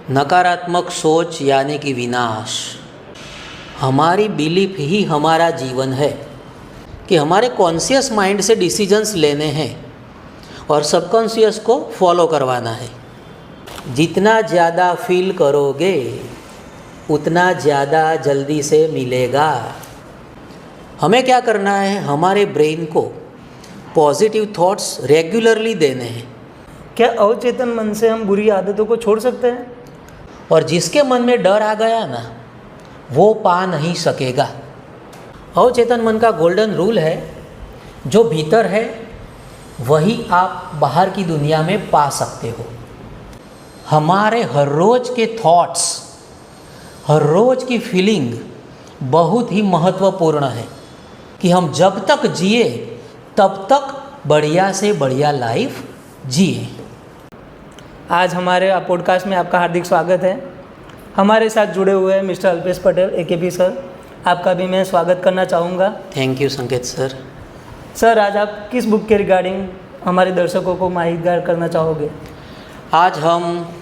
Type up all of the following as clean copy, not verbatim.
नकारात्मक सोच यानी कि विनाश। हमारी बिलीफ ही हमारा जीवन है कि हमारे कॉन्शियस माइंड से डिसीजंस लेने हैं और सबकॉन्शियस को फॉलो करवाना है। जितना ज़्यादा फील करोगे उतना ज़्यादा जल्दी से मिलेगा। हमें क्या करना है, हमारे ब्रेन को पॉजिटिव थॉट्स रेगुलरली देने हैं। क्या अवचेतन मन से हम बुरी आदतों को छोड़ सकते हैं? और जिसके मन में डर आ गया ना, वो पा नहीं सकेगा। अवचेतन मन का गोल्डन रूल है, जो भीतर है वही आप बाहर की दुनिया में पा सकते हो। हमारे हर रोज़ के थॉट्स, हर रोज़ की फीलिंग बहुत ही महत्वपूर्ण है कि हम जब तक जिए तब तक बढ़िया से बढ़िया लाइफ जिए। आज हमारे पॉडकास्ट में आपका हार्दिक स्वागत है। हमारे साथ जुड़े हुए हैं mister Alpesh Patel AKP sir. आपका भी मैं स्वागत करना चाहूँगा। थैंक यू संकेत सर। सर, आज आप किस बुक के रिगार्डिंग हमारे दर्शकों को माहितगार करना चाहोगे? आज हम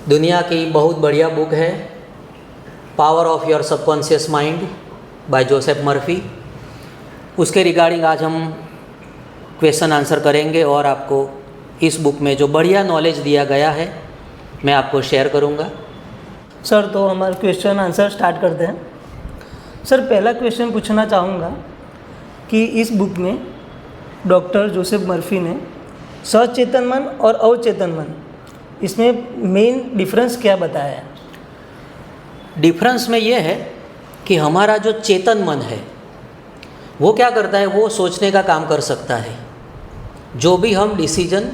दुनिया की बहुत बढ़िया बुक है power of your subconscious mind bye Joseph Murphy, उसके रिगार्डिंग आज हम क्वेश्चन आंसर करेंगे और आपको इस बुक में जो बढ़िया नॉलेज दिया गया है मैं आपको शेयर करूंगा। सर, तो हमारे क्वेश्चन आंसर स्टार्ट करते हैं। सर, पहला क्वेश्चन पूछना चाहूँगा कि इस बुक में डॉक्टर जोसेफ मर्फी ने सचेतन मन और अवचेतन मन, इसमें मेन डिफरेंस क्या बताया है? डिफरेंस में ये है कि हमारा जो चेतन मन है वो क्या करता है, वो सोचने का काम कर सकता है। जो भी हम डिसीजन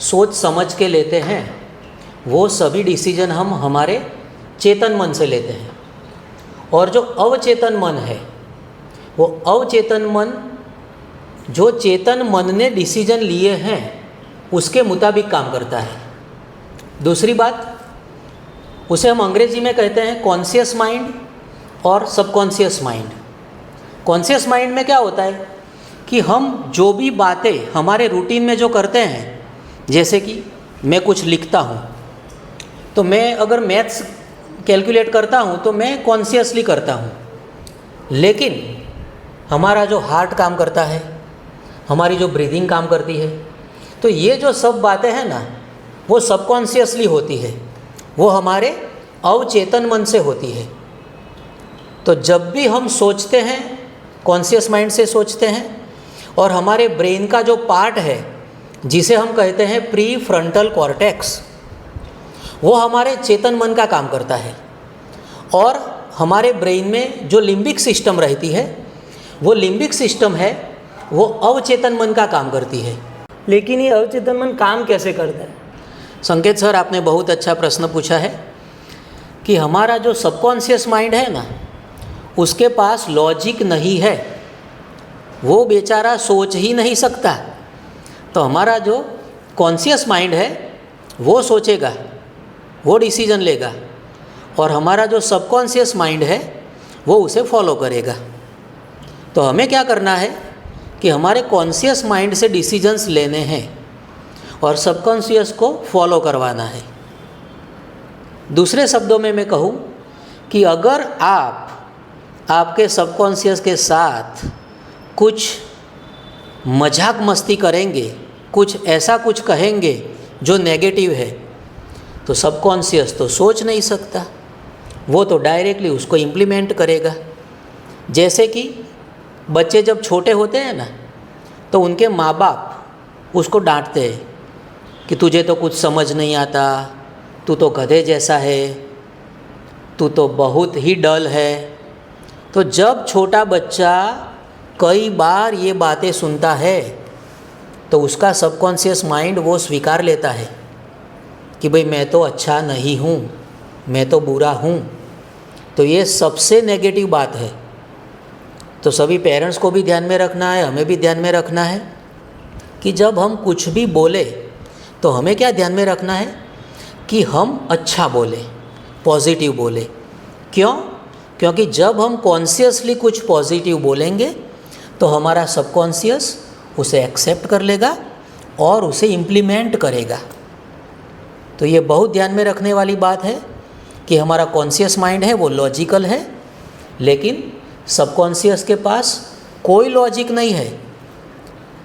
सोच समझ के लेते हैं वो सभी डिसीजन हम हमारे चेतन मन से लेते हैं। और जो अवचेतन मन है, वो अवचेतन मन जो चेतन मन ने डिसीजन लिए हैं उसके मुताबिक काम करता है। दूसरी बात, उसे हम अंग्रेजी में कहते हैं कॉन्शियस माइंड और सबकॉन्शियस माइंड। कॉन्शियस माइंड में क्या होता है कि हम जो भी बातें हमारे रूटीन में जो करते हैं, जैसे कि मैं कुछ लिखता हूँ तो मैं अगर मैथ्स कैलकुलेट करता हूँ तो मैं कॉन्शियसली करता हूँ, लेकिन हमारा जो हार्ट काम करता है, हमारी जो ब्रीदिंग काम करती है, तो ये जो सब बातें हैं ना वो सबकॉन्शियसली होती है, वो हमारे अवचेतन मन से होती है। तो जब भी हम सोचते हैं कॉन्शियस माइंड से सोचते हैं, और हमारे ब्रेन का जो पार्ट है जिसे हम कहते हैं प्री फ्रंटल कॉर्टेक्स, वो हमारे चेतन मन का काम करता है। और हमारे ब्रेन में जो लिम्बिक सिस्टम रहती है, वो लिम्बिक सिस्टम है वो अवचेतन मन का काम करती है। लेकिन ये अवचेतन मन काम कैसे करता है? संकेत सर, आपने बहुत अच्छा प्रश्न पूछा है कि हमारा जो सबकॉन्शियस माइंड है ना, उसके पास लॉजिक नहीं है, वो बेचारा सोच ही नहीं सकता। तो हमारा जो कॉन्शियस माइंड है वो सोचेगा, वो डिसीजन लेगा, और हमारा जो सबकॉन्शियस माइंड है वो उसे फॉलो करेगा। तो हमें क्या करना है कि हमारे कॉन्शियस माइंड से डिसीजंस लेने हैं और सबकॉन्शियस को फॉलो करवाना है। दूसरे शब्दों में मैं कहूँ कि अगर आप आपके सबकॉन्शियस के साथ कुछ मजाक मस्ती करेंगे, कुछ ऐसा कुछ कहेंगे जो नेगेटिव है, तो सबकॉन्शियस तो सोच नहीं सकता, वो तो डायरेक्टली उसको इम्प्लीमेंट करेगा। जैसे कि बच्चे जब छोटे होते हैं ना, तो उनके माँ बाप उसको डांटते हैं कि तुझे तो कुछ समझ नहीं आता, तू तो गधे जैसा है, तू तो बहुत ही डल है। तो जब छोटा बच्चा कई बार ये बातें सुनता है तो उसका सबकॉन्शियस माइंड वो स्वीकार लेता है कि भाई मैं तो अच्छा नहीं हूँ, मैं तो बुरा हूँ। तो ये सबसे नेगेटिव बात है। तो सभी पेरेंट्स को भी ध्यान में रखना है, हमें भी ध्यान में रखना है कि जब हम कुछ भी बोले तो हमें क्या ध्यान में रखना है कि हम अच्छा बोले, पॉजिटिव बोले। क्यों? क्योंकि जब हम कॉन्शियसली कुछ पॉजिटिव बोलेंगे तो हमारा सबकॉन्शियस उसे एक्सेप्ट कर लेगा और उसे इम्प्लीमेंट करेगा। तो ये बहुत ध्यान में रखने वाली बात है कि हमारा कॉन्शियस माइंड है वो लॉजिकल है, लेकिन सबकॉन्शियस के पास कोई लॉजिक नहीं है।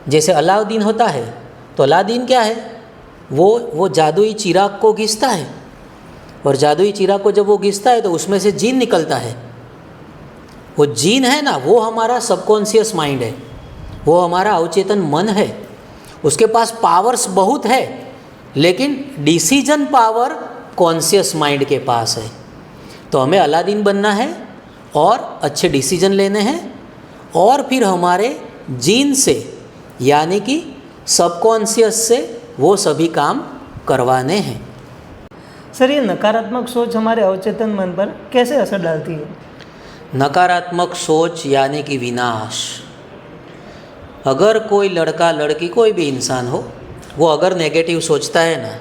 जैसे अलाउद्दीन होता है, तो अलाउद्दीन क्या है, वो जादुई चिराग को घिसता है, और जादुई चिराग को जब वो घिसता है तो उसमें से जीन निकलता है। वो जीन है ना, वो हमारा सबकॉन्शियस माइंड है, वो हमारा अवचेतन मन है। उसके पास पावर्स बहुत है, लेकिन डिसीजन पावर कॉन्शियस माइंड के पास है। तो हमें अलादीन बनना है और अच्छे डिसीजन लेने हैं, और फिर हमारे जीन से यानी कि सबकॉन्शियस से वो सभी काम करवाने हैं। सर, ये नकारात्मक सोच हमारे अवचेतन मन पर कैसे असर डालती है? नकारात्मक सोच यानी कि विनाश। अगर कोई लड़का लड़की कोई भी इंसान हो, वो अगर नेगेटिव सोचता है ना,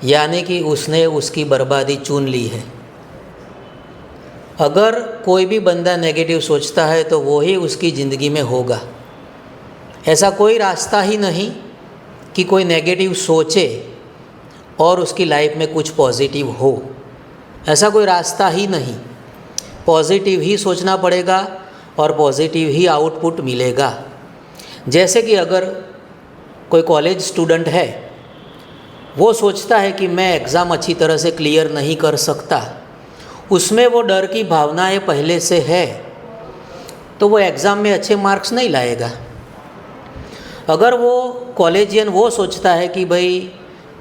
यानी कि उसने उसकी बर्बादी चुन ली है। अगर कोई भी बंदा नेगेटिव सोचता है तो वो ही उसकी ज़िंदगी में होगा। ऐसा कोई रास्ता ही नहीं कि कोई नेगेटिव सोचे और उसकी लाइफ में कुछ पॉजिटिव हो। ऐसा कोई रास्ता ही नहीं। पॉजिटिव ही सोचना पड़ेगा और पॉजिटिव ही आउटपुट मिलेगा। जैसे कि अगर कोई कॉलेज स्टूडेंट है, वो सोचता है कि मैं एग्ज़ाम अच्छी तरह से क्लियर नहीं कर सकता, उसमें वो डर की भावनाएं पहले से है, तो वो एग्ज़ाम में अच्छे मार्क्स नहीं लाएगा। अगर वो कॉलेजियन वो सोचता है कि भाई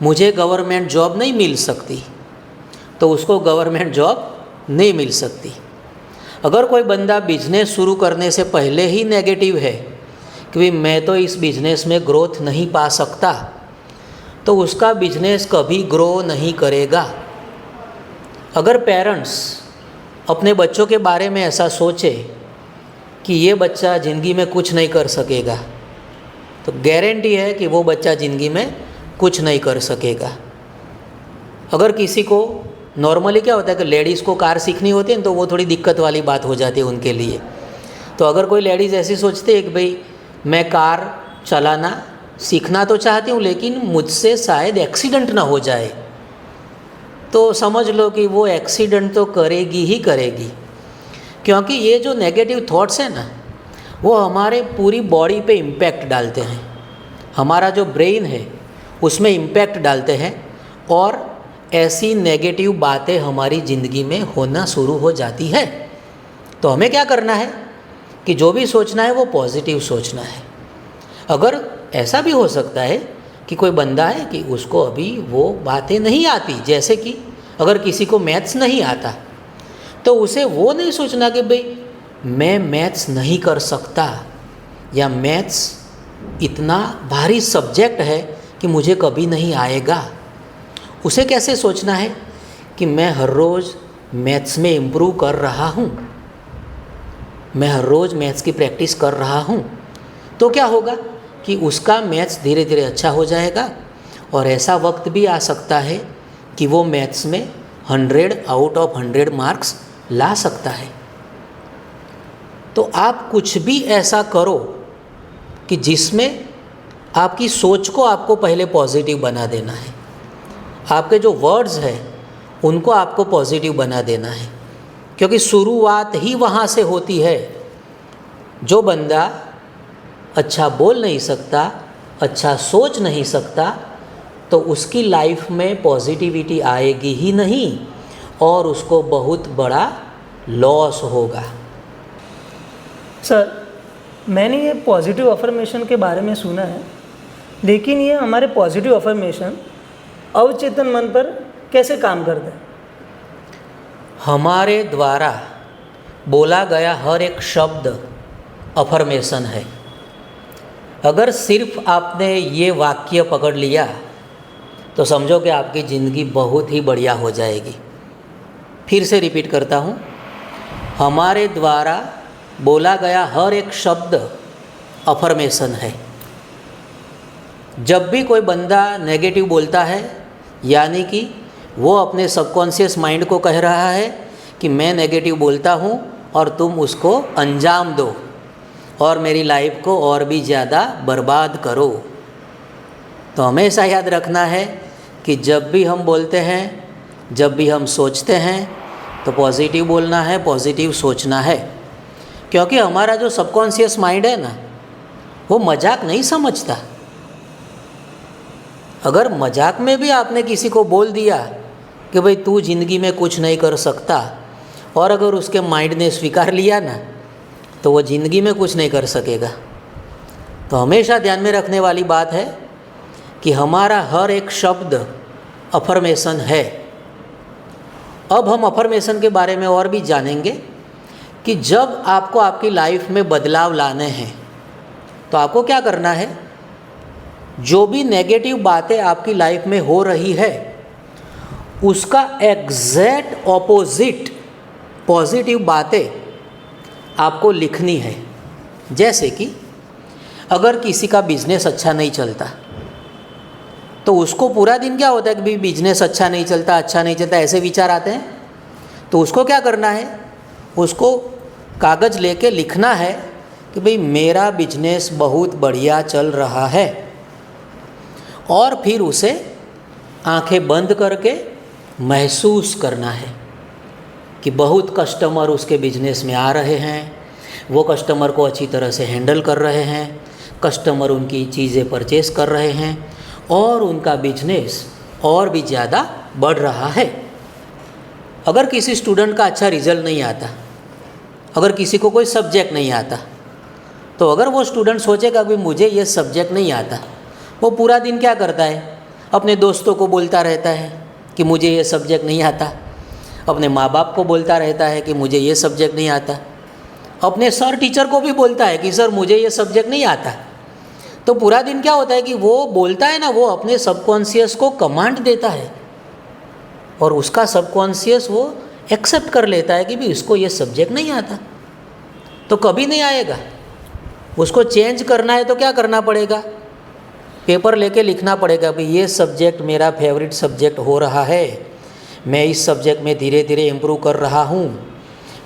मुझे गवर्नमेंट जॉब नहीं मिल सकती, तो उसको गवर्नमेंट जॉब नहीं मिल सकती। अगर कोई बंदा बिजनेस शुरू करने से पहले ही नेगेटिव है कि भाई मैं तो इस बिज़नेस में ग्रोथ नहीं पा सकता, तो उसका बिजनेस कभी ग्रो नहीं करेगा। अगर पेरेंट्स अपने बच्चों के बारे में ऐसा सोचे कि ये बच्चा ज़िंदगी में कुछ नहीं कर सकेगा, तो गारंटी है कि वो बच्चा ज़िंदगी में कुछ नहीं कर सकेगा। अगर किसी को नॉर्मली क्या होता है कि लेडीज़ को कार सीखनी होती है तो वो थोड़ी दिक्कत वाली बात हो जाती है उनके लिए। तो अगर कोई लेडीज़ ऐसी सोचती है कि भाई मैं कार चलाना सीखना तो चाहती हूँ, लेकिन मुझसे शायद एक्सीडेंट ना हो जाए, तो समझ लो कि वो एक्सीडेंट तो करेगी ही करेगी। क्योंकि ये जो नेगेटिव थॉट्स हैं ना, वो हमारे पूरी बॉडी पे इम्पैक्ट डालते हैं। हमारा जो ब्रेन है उसमें इम्पैक्ट डालते हैं, और ऐसी नेगेटिव बातें हमारी ज़िंदगी में होना शुरू हो जाती है। तो हमें क्या करना है कि जो भी सोचना है वो पॉजिटिव सोचना है। अगर ऐसा भी हो सकता है कि कोई बंदा है कि उसको अभी वो बातें नहीं आती, जैसे कि अगर किसी को मैथ्स नहीं आता, तो उसे वो नहीं सोचना कि भाई मैं मैथ्स नहीं कर सकता, या मैथ्स इतना भारी सब्जेक्ट है कि मुझे कभी नहीं आएगा। उसे कैसे सोचना है कि मैं हर रोज़ मैथ्स में इम्प्रूव कर रहा हूँ, मैं हर रोज़ मैथ्स की प्रैक्टिस कर रहा हूँ। तो क्या होगा कि उसका मैथ्स धीरे धीरे अच्छा हो जाएगा, और ऐसा वक्त भी आ सकता है कि वो मैथ्स में 100 आउट ऑफ 100 मार्क्स ला सकता है। तो आप कुछ भी ऐसा करो कि जिसमें आपकी सोच को आपको पहले पॉजिटिव बना देना है। आपके जो वर्ड्स हैं उनको आपको पॉजिटिव बना देना है, क्योंकि शुरुआत ही वहाँ से होती है। जो बंदा अच्छा बोल नहीं सकता, अच्छा सोच नहीं सकता, तो उसकी लाइफ में पॉजिटिविटी आएगी ही नहीं, और उसको बहुत बड़ा लॉस होगा। सर, मैंने ये पॉजिटिव अफर्मेशन के बारे में सुना है, लेकिन ये हमारे पॉजिटिव अफर्मेशन अवचेतन मन पर कैसे काम करता है? हमारे द्वारा बोला गया हर एक शब्द अफर्मेशन है। अगर सिर्फ आपने ये वाक्य पकड़ लिया तो समझो कि आपकी ज़िंदगी बहुत ही बढ़िया हो जाएगी। फिर से रिपीट करता हूँ, हमारे द्वारा बोला गया हर एक शब्द अफर्मेशन है। जब भी कोई बंदा नेगेटिव बोलता है, यानी कि वो अपने सबकॉन्शियस माइंड को कह रहा है कि मैं नेगेटिव बोलता हूँ और तुम उसको अंजाम दो और मेरी लाइफ को और भी ज़्यादा बर्बाद करो। तो हमेशा याद रखना है कि जब भी हम बोलते हैं, जब भी हम सोचते हैं, तो पॉजिटिव बोलना है, पॉजिटिव सोचना है। क्योंकि हमारा जो सबकॉन्शियस माइंड है ना, वो मजाक नहीं समझता। अगर मजाक में भी आपने किसी को बोल दिया कि भाई तू ज़िंदगी में कुछ नहीं कर सकता, और अगर उसके माइंड ने स्वीकार लिया ना, तो वो ज़िंदगी में कुछ नहीं कर सकेगा। तो हमेशा ध्यान में रखने वाली बात है कि हमारा हर एक शब्द अफर्मेशन है। अब हम अफर्मेशन के बारे में और भी जानेंगे कि जब आपको आपकी लाइफ में बदलाव लाने हैं तो आपको क्या करना है। जो भी नेगेटिव बातें आपकी लाइफ में हो रही है, उसका एग्जैक्ट ऑपोजिट पॉजिटिव बातें आपको लिखनी है। जैसे कि अगर किसी का बिजनेस अच्छा नहीं चलता, तो उसको पूरा दिन क्या होता है कि भाई बिजनेस अच्छा नहीं चलता, ऐसे विचार आते हैं। तो उसको क्या करना है, उसको कागज़ लेके लिखना है कि भाई मेरा बिजनेस बहुत बढ़िया चल रहा है, और फिर उसे आंखें बंद करके महसूस करना है कि बहुत कस्टमर उसके बिजनेस में आ रहे हैं, वो कस्टमर को अच्छी तरह से हैंडल कर रहे हैं, कस्टमर उनकी चीज़ें परचेस कर रहे हैं, और उनका बिजनेस और भी ज़्यादा बढ़ रहा है। अगर किसी स्टूडेंट का अच्छा रिजल्ट नहीं आता, अगर किसी को कोई सब्जेक्ट नहीं आता, तो अगर वो स्टूडेंट सोचेगा कि मुझे ये सब्जेक्ट नहीं आता, वो पूरा दिन क्या करता है, अपने दोस्तों को बोलता रहता है कि मुझे ये सब्जेक्ट नहीं आता, अपने माँ बाप को बोलता रहता है कि मुझे ये सब्जेक्ट नहीं आता, अपने सर टीचर को भी बोलता है कि सर मुझे ये सब्जेक्ट नहीं आता। तो पूरा दिन क्या होता है कि वो बोलता है ना, वो अपने सबकॉन्शियस को कमांड देता है, और उसका सबकॉन्शियस वो एक्सेप्ट कर लेता है कि भी इसको ये सब्जेक्ट नहीं आता, तो कभी नहीं आएगा। उसको चेंज करना है तो क्या करना पड़ेगा, पेपर लेके लिखना पड़ेगा भाई ये सब्जेक्ट मेरा फेवरेट सब्जेक्ट हो रहा है, मैं इस सब्जेक्ट में धीरे धीरे इम्प्रूव कर रहा हूँ,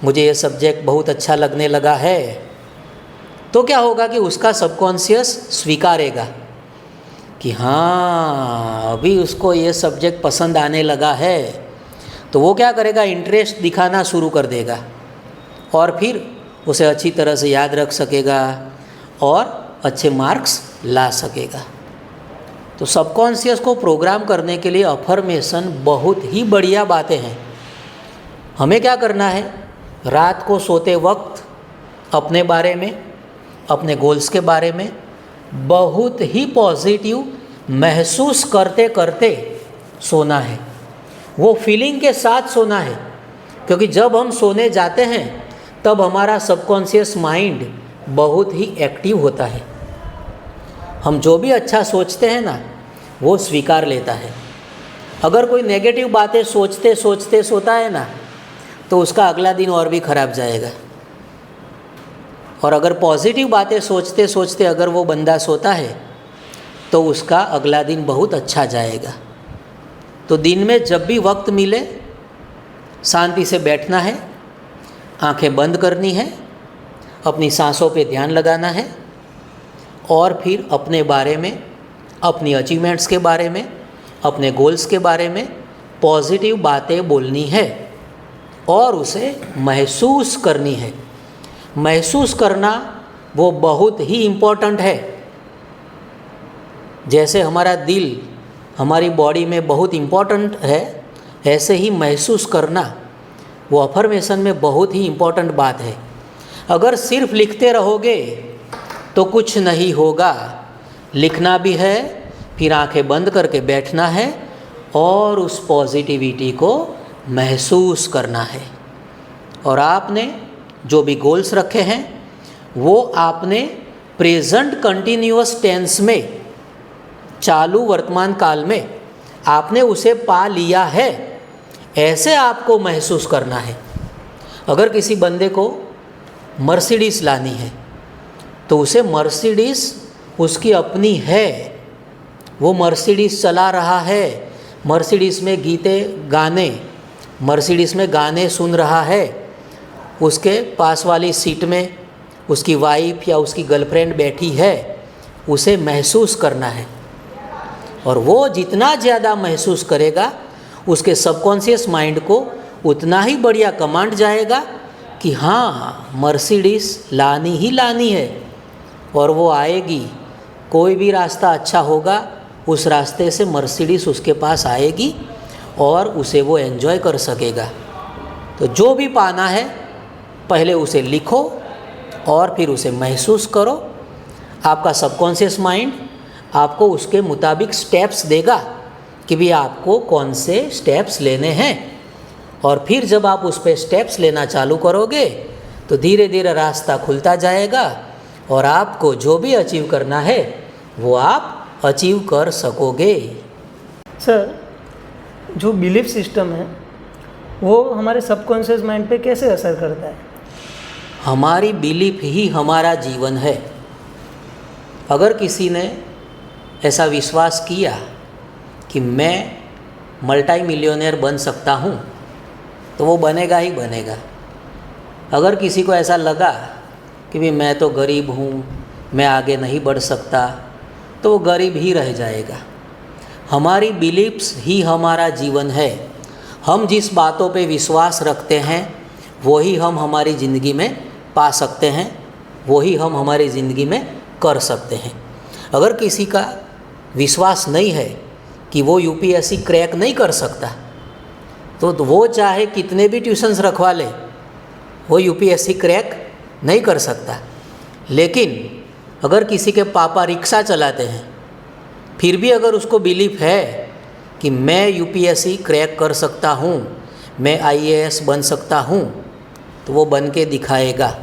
मुझे ये सब्जेक्ट बहुत अच्छा लगने लगा है। तो क्या होगा कि उसका सबकॉन्शियस स्वीकारेगा कि हाँ अभी उसको ये सब्जेक्ट पसंद आने लगा है, तो वो क्या करेगा, इंटरेस्ट दिखाना शुरू कर देगा, और फिर उसे अच्छी तरह से याद रख सकेगा और अच्छे मार्क्स ला सकेगा। तो सबकॉन्शियस को प्रोग्राम करने के लिए अफर्मेशन बहुत ही बढ़िया बातें हैं। हमें क्या करना है, रात को सोते वक्त अपने बारे में, अपने गोल्स के बारे में बहुत ही पॉजिटिव महसूस करते करते सोना है, वो फीलिंग के साथ सोना है। क्योंकि जब हम सोने जाते हैं तब हमारा सबकॉन्शियस माइंड बहुत ही एक्टिव होता है। हम जो भी अच्छा सोचते हैं ना, वो स्वीकार लेता है। अगर कोई नेगेटिव बातें सोचते सोचते सोता है ना, तो उसका अगला दिन और भी खराब जाएगा। और अगर पॉजिटिव बातें सोचते सोचते अगर वो बंदा सोता है, तो उसका अगला दिन बहुत अच्छा जाएगा। तो दिन में जब भी वक्त मिले, शांति से बैठना है, आंखें बंद करनी है, अपनी सांसों पे ध्यान लगाना है, और फिर अपने बारे में, अपनी अचीवमेंट्स के बारे में, अपने गोल्स के बारे में पॉजिटिव बातें बोलनी है, और उसे महसूस करनी है। महसूस करना वो बहुत ही इम्पोर्टेंट है। जैसे हमारा दिल हमारी बॉडी में बहुत इम्पोर्टेंट है, ऐसे ही महसूस करना वो अफर्मेशन में बहुत ही इम्पोर्टेंट बात है। अगर सिर्फ लिखते रहोगे तो कुछ नहीं होगा। लिखना भी है, फिर आंखें बंद करके बैठना है और उस पॉजिटिविटी को महसूस करना है। और आपने जो भी गोल्स रखे हैं वो आपने प्रेजेंट कंटिन्यूअस टेंस में, चालू वर्तमान काल में आपने उसे पा लिया है, ऐसे आपको महसूस करना है। अगर किसी बंदे को मर्सिडीज़ लानी है तो उसे मर्सिडीज़ उसकी अपनी है, वो मर्सिडीज़ चला रहा है, मर्सिडीज़ में मर्सिडीज़ में गाने सुन रहा है, उसके पास वाली सीट में उसकी वाइफ या उसकी गर्लफ्रेंड बैठी है, उसे महसूस करना है। और वो जितना ज़्यादा महसूस करेगा उसके सबकॉन्शियस माइंड को उतना ही बढ़िया कमांड जाएगा कि हाँ मर्सिडीज लानी ही लानी है, और वो आएगी। कोई भी रास्ता अच्छा होगा उस रास्ते से मर्सिडीज उसके पास आएगी और उसे वो एंजॉय कर सकेगा। तो जो भी पाना है पहले उसे लिखो और फिर उसे महसूस करो। आपका सबकॉन्शियस माइंड आपको उसके मुताबिक स्टेप्स देगा कि भी आपको कौन से स्टेप्स लेने हैं, और फिर जब आप उस पर स्टेप्स लेना चालू करोगे तो धीरे धीरे रास्ता खुलता जाएगा और आपको जो भी अचीव करना है वो आप अचीव कर सकोगे। सर, जो बिलीफ सिस्टम है वो हमारे सबकॉन्शियस माइंड पे कैसे असर करता है? हमारी बिलीफ ही हमारा जीवन है। अगर किसी ने ऐसा विश्वास किया कि मैं मल्टी मिलियनेयर बन सकता हूँ तो वो बनेगा ही बनेगा। अगर किसी को ऐसा लगा कि भी मैं तो गरीब हूँ, मैं आगे नहीं बढ़ सकता, तो वो गरीब ही रह जाएगा। हमारी बिलीफ्स ही हमारा जीवन है। हम जिस बातों पे विश्वास रखते हैं वही हम हमारी ज़िंदगी में पा सकते हैं, वही हम हमारी ज़िंदगी में कर सकते हैं। अगर किसी का विश्वास नहीं है कि वो यूपीएससी क्रैक नहीं कर सकता तो वो चाहे कितने भी ट्यूशन्स रखवा ले, वो यूपीएससी क्रैक नहीं कर सकता। लेकिन अगर किसी के पापा रिक्शा चलाते हैं फिर भी अगर उसको बिलीफ है कि मैं यूपीएससी क्रैक कर सकता हूँ, मैं आईएएस बन सकता हूँ, तो वो बन के दिखाएगा।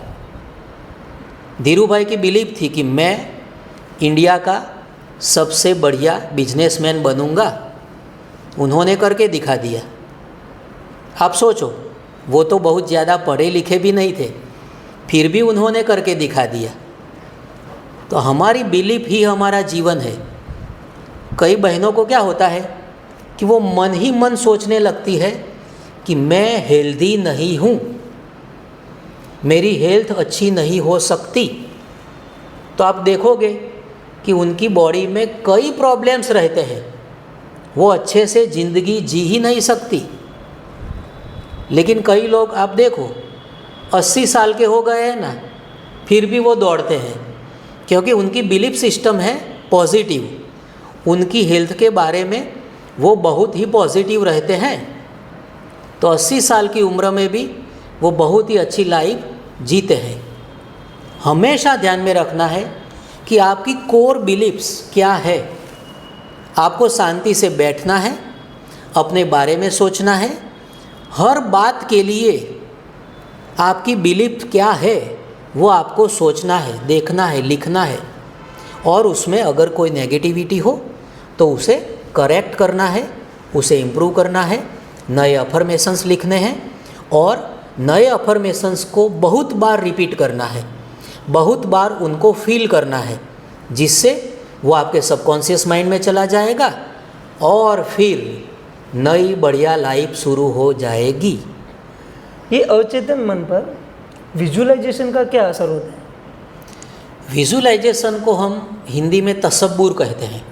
धीरू भाई की बिलीफ थी कि मैं इंडिया का सबसे बढ़िया बिजनेसमैन बनूंगा, उन्होंने करके दिखा दिया। आप सोचो, वो तो बहुत ज़्यादा पढ़े लिखे भी नहीं थे, फिर भी उन्होंने करके दिखा दिया। तो हमारी बिलीफ ही हमारा जीवन है। कई बहनों को क्या होता है कि वो मन ही मन सोचने लगती है कि मैं हेल्दी नहीं हूँ, मेरी हेल्थ अच्छी नहीं हो सकती। तो आप देखोगे कि उनकी बॉडी में कई प्रॉब्लम्स रहते हैं, वो अच्छे से ज़िंदगी जी ही नहीं सकती। लेकिन कई लोग आप देखो 80 साल के हो गए हैं ना, फिर भी वो दौड़ते हैं, क्योंकि उनकी बिलीफ सिस्टम है पॉजिटिव। उनकी हेल्थ के बारे में वो बहुत ही पॉजिटिव रहते हैं। तो 80 साल की उम्र में भी वो बहुत ही अच्छी लाइफ जीते हैं। हमेशा ध्यान में रखना है कि आपकी कोर बिलीफ्स क्या है। आपको शांति से बैठना है, अपने बारे में सोचना है। हर बात के लिए आपकी बिलीफ क्या है वो आपको सोचना है, देखना है, लिखना है, और उसमें अगर कोई नेगेटिविटी हो तो उसे करेक्ट करना है, उसे इम्प्रूव करना है। नए अफर्मेशंस लिखने हैं और नए अफर्मेशंस को बहुत बार रिपीट करना है, बहुत बार उनको फील करना है, जिससे वो आपके सबकॉन्शियस माइंड में चला जाएगा और फिर नई बढ़िया लाइफ शुरू हो जाएगी। ये अचेतन मन पर विजुअलाइजेशन का क्या असर होता है? विजुअलाइजेशन को हम हिंदी में तसब्बुर कहते हैं।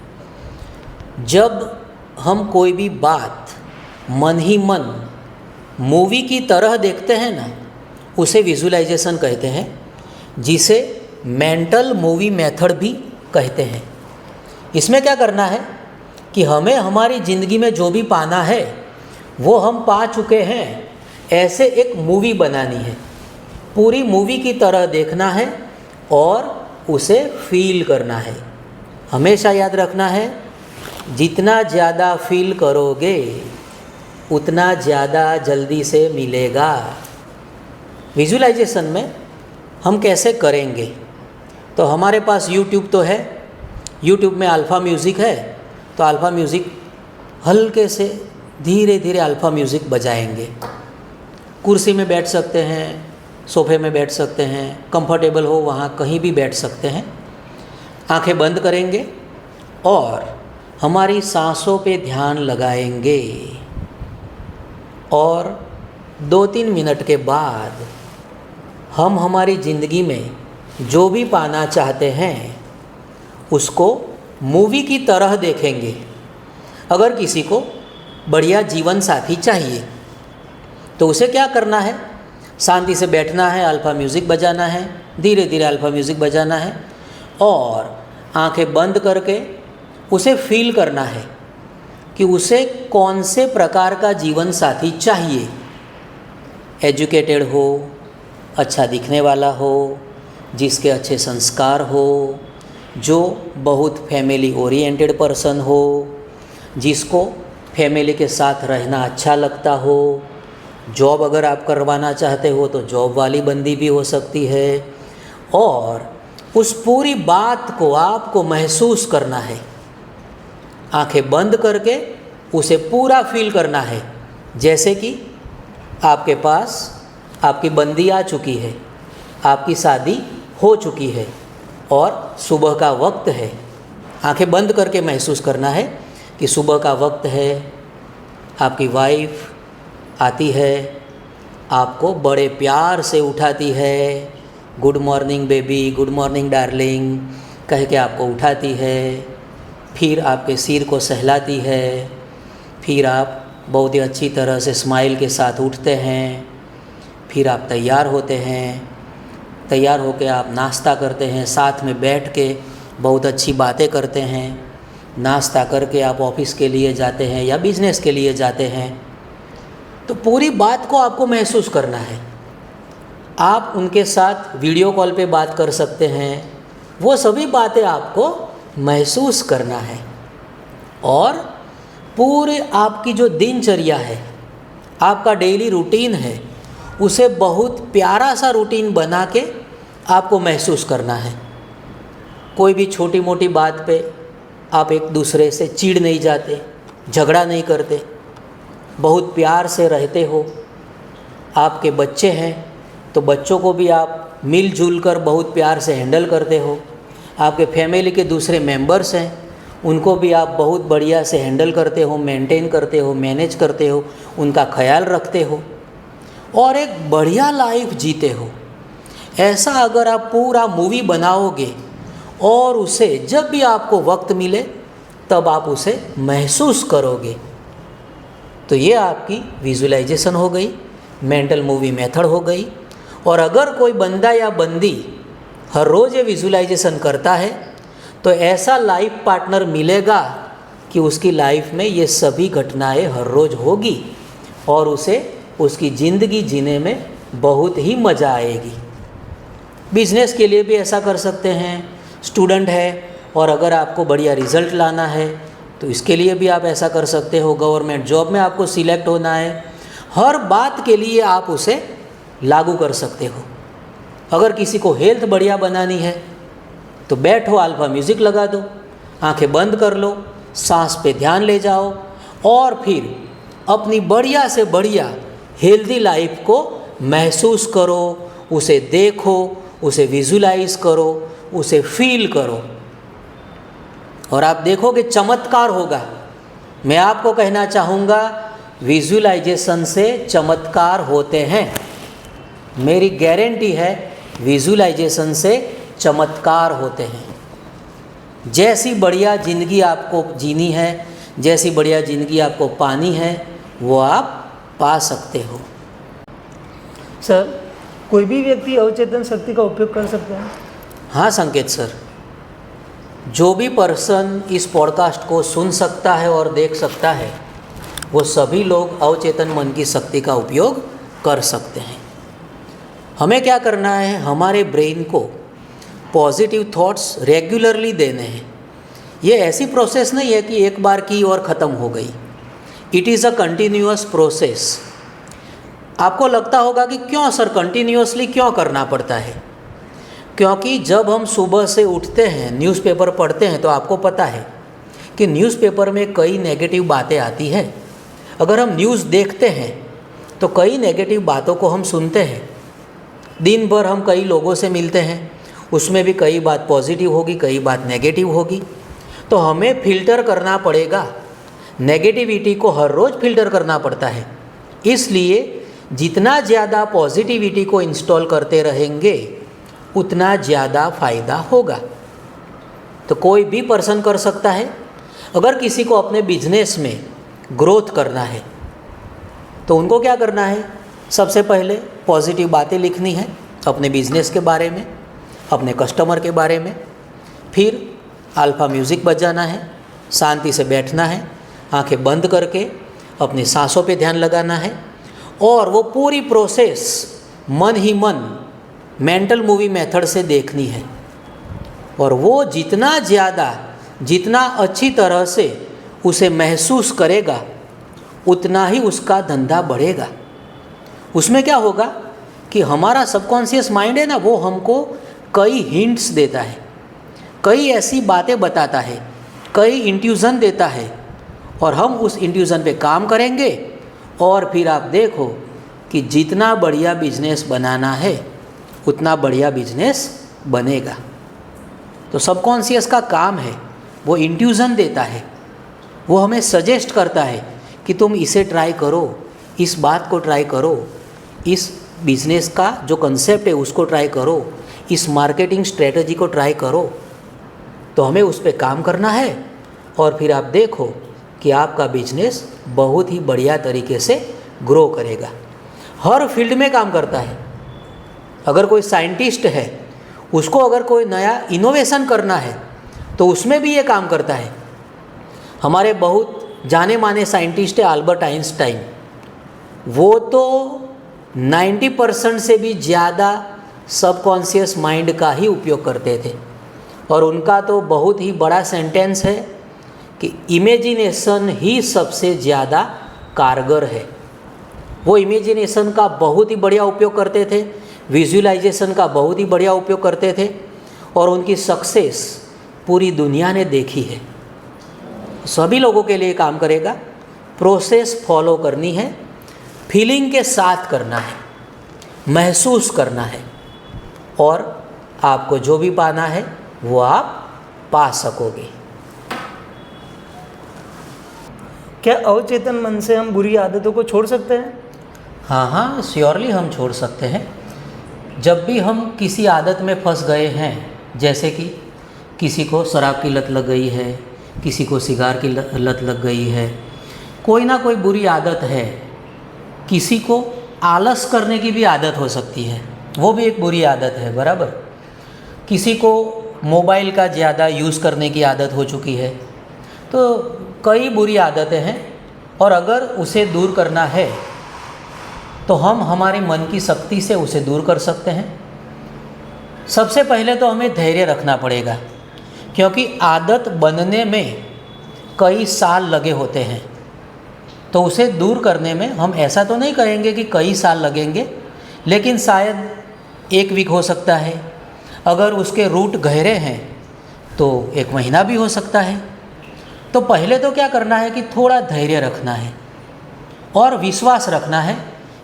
जब हम कोई भी बात मन ही मन मूवी की तरह देखते हैं ना, उसे विजुअलाइजेशन कहते हैं, जिसे मेंटल मूवी मेथड भी कहते हैं। इसमें क्या करना है कि हमें हमारी ज़िंदगी में जो भी पाना है वो हम पा चुके हैं, ऐसे एक मूवी बनानी है। पूरी मूवी की तरह देखना है और उसे फील करना है। हमेशा याद रखना है, जितना ज़्यादा फील करोगे उतना ज़्यादा जल्दी से मिलेगा। विजुअलाइजेशन में हम कैसे करेंगे? तो हमारे पास यूट्यूब तो है, यूट्यूब में अल्फ़ा म्यूज़िक है, तो अल्फ़ा म्यूज़िक हल्के से धीरे धीरे अल्फ़ा म्यूज़िक बजाएंगे। कुर्सी में बैठ सकते हैं, सोफ़े में बैठ सकते हैं, कंफर्टेबल हो वहाँ कहीं भी बैठ सकते हैं। आंखें बंद करेंगे और हमारी सांसों पे ध्यान लगाएंगे और 2-3 मिनट के बाद हम हमारी ज़िंदगी में जो भी पाना चाहते हैं उसको मूवी की तरह देखेंगे। अगर किसी को बढ़िया जीवन साथी चाहिए तो उसे क्या करना है, शांति से बैठना है, अल्फ़ा म्यूज़िक बजाना है, धीरे धीरे अल्फ़ा म्यूज़िक बजाना है और आंखें बंद करके उसे फील करना है कि उसे कौन से प्रकार का जीवन साथी चाहिए। एजुकेटेड हो, अच्छा दिखने वाला हो, जिसके अच्छे संस्कार हो, जो बहुत फैमिली ओरिएंटेड पर्सन हो, जिसको फैमिली के साथ रहना अच्छा लगता हो। जॉब अगर आप करवाना चाहते हो तो जॉब वाली बंदी भी हो सकती है। और उस पूरी बात को आपको महसूस करना है, आंखें बंद करके उसे पूरा फील करना है, जैसे कि आपके पास आपकी बंदी आ चुकी है, आपकी शादी हो चुकी है और सुबह का वक्त है। आंखें बंद करके महसूस करना है कि सुबह का वक्त है, आपकी वाइफ आती है, आपको बड़े प्यार से उठाती है, good morning baby, good morning darling कह के आपको उठाती है, फिर आपके सिर को सहलाती है, फिर आप बहुत ही अच्छी तरह से स्माइल के साथ उठते हैं, फिर आप तैयार होते हैं, तैयार होकर आप नाश्ता करते हैं, साथ में बैठ के बहुत अच्छी बातें करते हैं, नाश्ता करके आप ऑफिस के लिए जाते हैं या बिजनेस के लिए जाते हैं। तो पूरी बात को आपको महसूस करना है। आप उनके साथ वीडियो कॉल पे बात कर सकते हैं, वो सभी बातें आपको महसूस करना है। और पूरे आपकी जो दिनचर्या है, आपका डेली रूटीन है, उसे बहुत प्यारा सा रूटीन बना के आपको महसूस करना है। कोई भी छोटी मोटी बात पे आप एक दूसरे से चिढ़ नहीं जाते, झगड़ा नहीं करते, बहुत प्यार से रहते हो। आपके बच्चे हैं तो बच्चों को भी आप मिलजुल कर बहुत प्यार से हैंडल करते हो। आपके फैमिली के दूसरे मेंबर्स हैं, उनको भी आप बहुत बढ़िया से हैंडल करते हो, मेंटेन करते हो, मैनेज करते हो, उनका ख्याल रखते हो और एक बढ़िया लाइफ जीते हो। ऐसा अगर आप पूरा मूवी बनाओगे और उसे जब भी आपको वक्त मिले तब आप उसे महसूस करोगे, तो ये आपकी विजुअलाइजेशन हो गई, मेंटल मूवी मेथड हो गई। और अगर कोई बंदा या बंदी हर रोज़ ये विजुअलाइजेशन करता है तो ऐसा लाइफ पार्टनर मिलेगा कि उसकी लाइफ में ये सभी घटनाएं हर रोज़ होगी और उसे उसकी ज़िंदगी जीने में बहुत ही मज़ा आएगी। बिजनेस के लिए भी ऐसा कर सकते हैं। स्टूडेंट है और अगर आपको बढ़िया रिज़ल्ट लाना है तो इसके लिए भी आप ऐसा कर सकते हो। गवर्नमेंट जॉब में आपको सिलेक्ट होना है, हर बात के लिए आप उसे लागू कर सकते हो। अगर किसी को हेल्थ बढ़िया बनानी है तो बैठो, अल्फ़ा म्यूज़िक लगा दो, आंखें बंद कर लो, सांस पे ध्यान ले जाओ और फिर अपनी बढ़िया से बढ़िया हेल्दी लाइफ को महसूस करो, उसे देखो, उसे विजुलाइज करो, उसे फील करो और आप देखोगे चमत्कार होगा। मैं आपको कहना चाहूँगा, विजुलाइजेशन से चमत्कार होते हैं। मेरी गारंटी है, विजुलाइजेशन से चमत्कार होते हैं। जैसी बढ़िया ज़िंदगी आपको जीनी है, जैसी बढ़िया ज़िंदगी आपको पानी है, वो आप पा सकते हो। सर, कोई भी व्यक्ति अवचेतन शक्ति का उपयोग कर सकता है? हाँ संकेत सर, जो भी पर्सन इस पॉडकास्ट को सुन सकता है और देख सकता है, वो सभी लोग अवचेतन मन की शक्ति का उपयोग कर सकते हैं। हमें क्या करना है, हमारे ब्रेन को पॉजिटिव थॉट्स रेगुलरली देने हैं। ये ऐसी प्रोसेस नहीं है कि एक बार की और ख़त्म हो गई। It is a continuous process. आपको लगता होगा कि क्यों सर कंटिन्यूअसली क्यों करना पड़ता है? क्योंकि जब हम सुबह से उठते हैं, न्यूज़पेपर पढ़ते हैं, तो आपको पता है कि न्यूज़पेपर में कई नेगेटिव बातें आती हैं। अगर हम न्यूज़ देखते हैं तो कई नेगेटिव बातों को हम सुनते हैं। दिन भर हम कई लोगों से मिलते हैं, उसमें भी कई बात पॉजिटिव होगी, कई बात नेगेटिव होगी। तो हमें फ़िल्टर करना पड़ेगा, नेगेटिविटी को हर रोज़ फ़िल्टर करना पड़ता है। इसलिए जितना ज़्यादा पॉजिटिविटी को इंस्टॉल करते रहेंगे उतना ज़्यादा फ़ायदा होगा। तो कोई भी पर्सन कर सकता है। अगर किसी को अपने बिजनेस में ग्रोथ करना है तो उनको क्या करना है? सबसे पहले पॉजिटिव बातें लिखनी है अपने बिजनेस के बारे में, अपने कस्टमर के बारे में। फिर अल्फ़ा म्यूज़िक बजाना है, शांति से बैठना है, आंखें बंद करके अपनी सांसों पे ध्यान लगाना है और वो पूरी प्रोसेस मन ही मन मेंटल मूवी मेथड से देखनी है। और वो जितना ज़्यादा, जितना अच्छी तरह से उसे महसूस करेगा उतना ही उसका धंधा बढ़ेगा। उसमें क्या होगा कि हमारा सबकॉन्शियस माइंड है ना, वो हमको कई हिंट्स देता है, कई ऐसी बातें बताता है, कई इंट्यूज़न देता है और हम उस इंट्यूज़न पे काम करेंगे और फिर आप देखो कि जितना बढ़िया बिजनेस बनाना है उतना बढ़िया बिजनेस बनेगा। तो सबकॉन्शियस का काम है, वो इंट्यूज़न देता है, वो हमें सजेस्ट करता है कि तुम इसे ट्राई करो, इस बात को ट्राई करो, इस बिजनेस का जो कंसेप्ट है उसको ट्राई करो, इस मार्केटिंग स्ट्रेटजी को ट्राई करो। तो हमें उस पर काम करना है और फिर आप देखो कि आपका बिजनेस बहुत ही बढ़िया तरीके से ग्रो करेगा। हर फील्ड में काम करता है। अगर कोई साइंटिस्ट है, उसको अगर कोई नया इनोवेशन करना है तो उसमें भी ये काम करता है। हमारे बहुत जाने माने साइंटिस्ट है अल्बर्ट आइंस्टाइन, वो तो 90% से भी ज़्यादा सबकॉन्शियस माइंड का ही उपयोग करते थे और उनका तो बहुत ही बड़ा सेंटेंस है कि इमेजिनेशन ही सबसे ज़्यादा कारगर है। वो इमेजिनेशन का बहुत ही बढ़िया उपयोग करते थे, विजुअलाइजेशन का बहुत ही बढ़िया उपयोग करते थे और उनकी सक्सेस पूरी दुनिया ने देखी है। सभी लोगों के लिए काम करेगा। प्रोसेस फॉलो करनी है, फीलिंग के साथ करना है, महसूस करना है और आपको जो भी पाना है वो आप पा सकोगे। क्या अवचेतन मन से हम बुरी आदतों को छोड़ सकते हैं? हाँ, श्योरली हम छोड़ सकते हैं। जब भी हम किसी आदत में फंस गए हैं, जैसे कि किसी को शराब की लत लग गई है, किसी को सिगार की लत लग गई है, कोई ना कोई बुरी आदत है, किसी को आलस करने की भी आदत हो सकती है, वो भी एक बुरी आदत है, बराबर। किसी को मोबाइल का ज़्यादा यूज़ करने की आदत हो चुकी है। तो कई बुरी आदतें हैं और अगर उसे दूर करना है तो हम हमारे मन की शक्ति से उसे दूर कर सकते हैं। सबसे पहले तो हमें धैर्य रखना पड़ेगा, क्योंकि आदत बनने में कई साल लगे होते हैं। तो उसे दूर करने में हम ऐसा तो नहीं कहेंगे कि कई साल लगेंगे, लेकिन शायद 1 वीक हो सकता है। अगर उसके रूट गहरे हैं तो 1 महीना भी हो सकता है। तो पहले तो क्या करना है कि थोड़ा धैर्य रखना है और विश्वास रखना है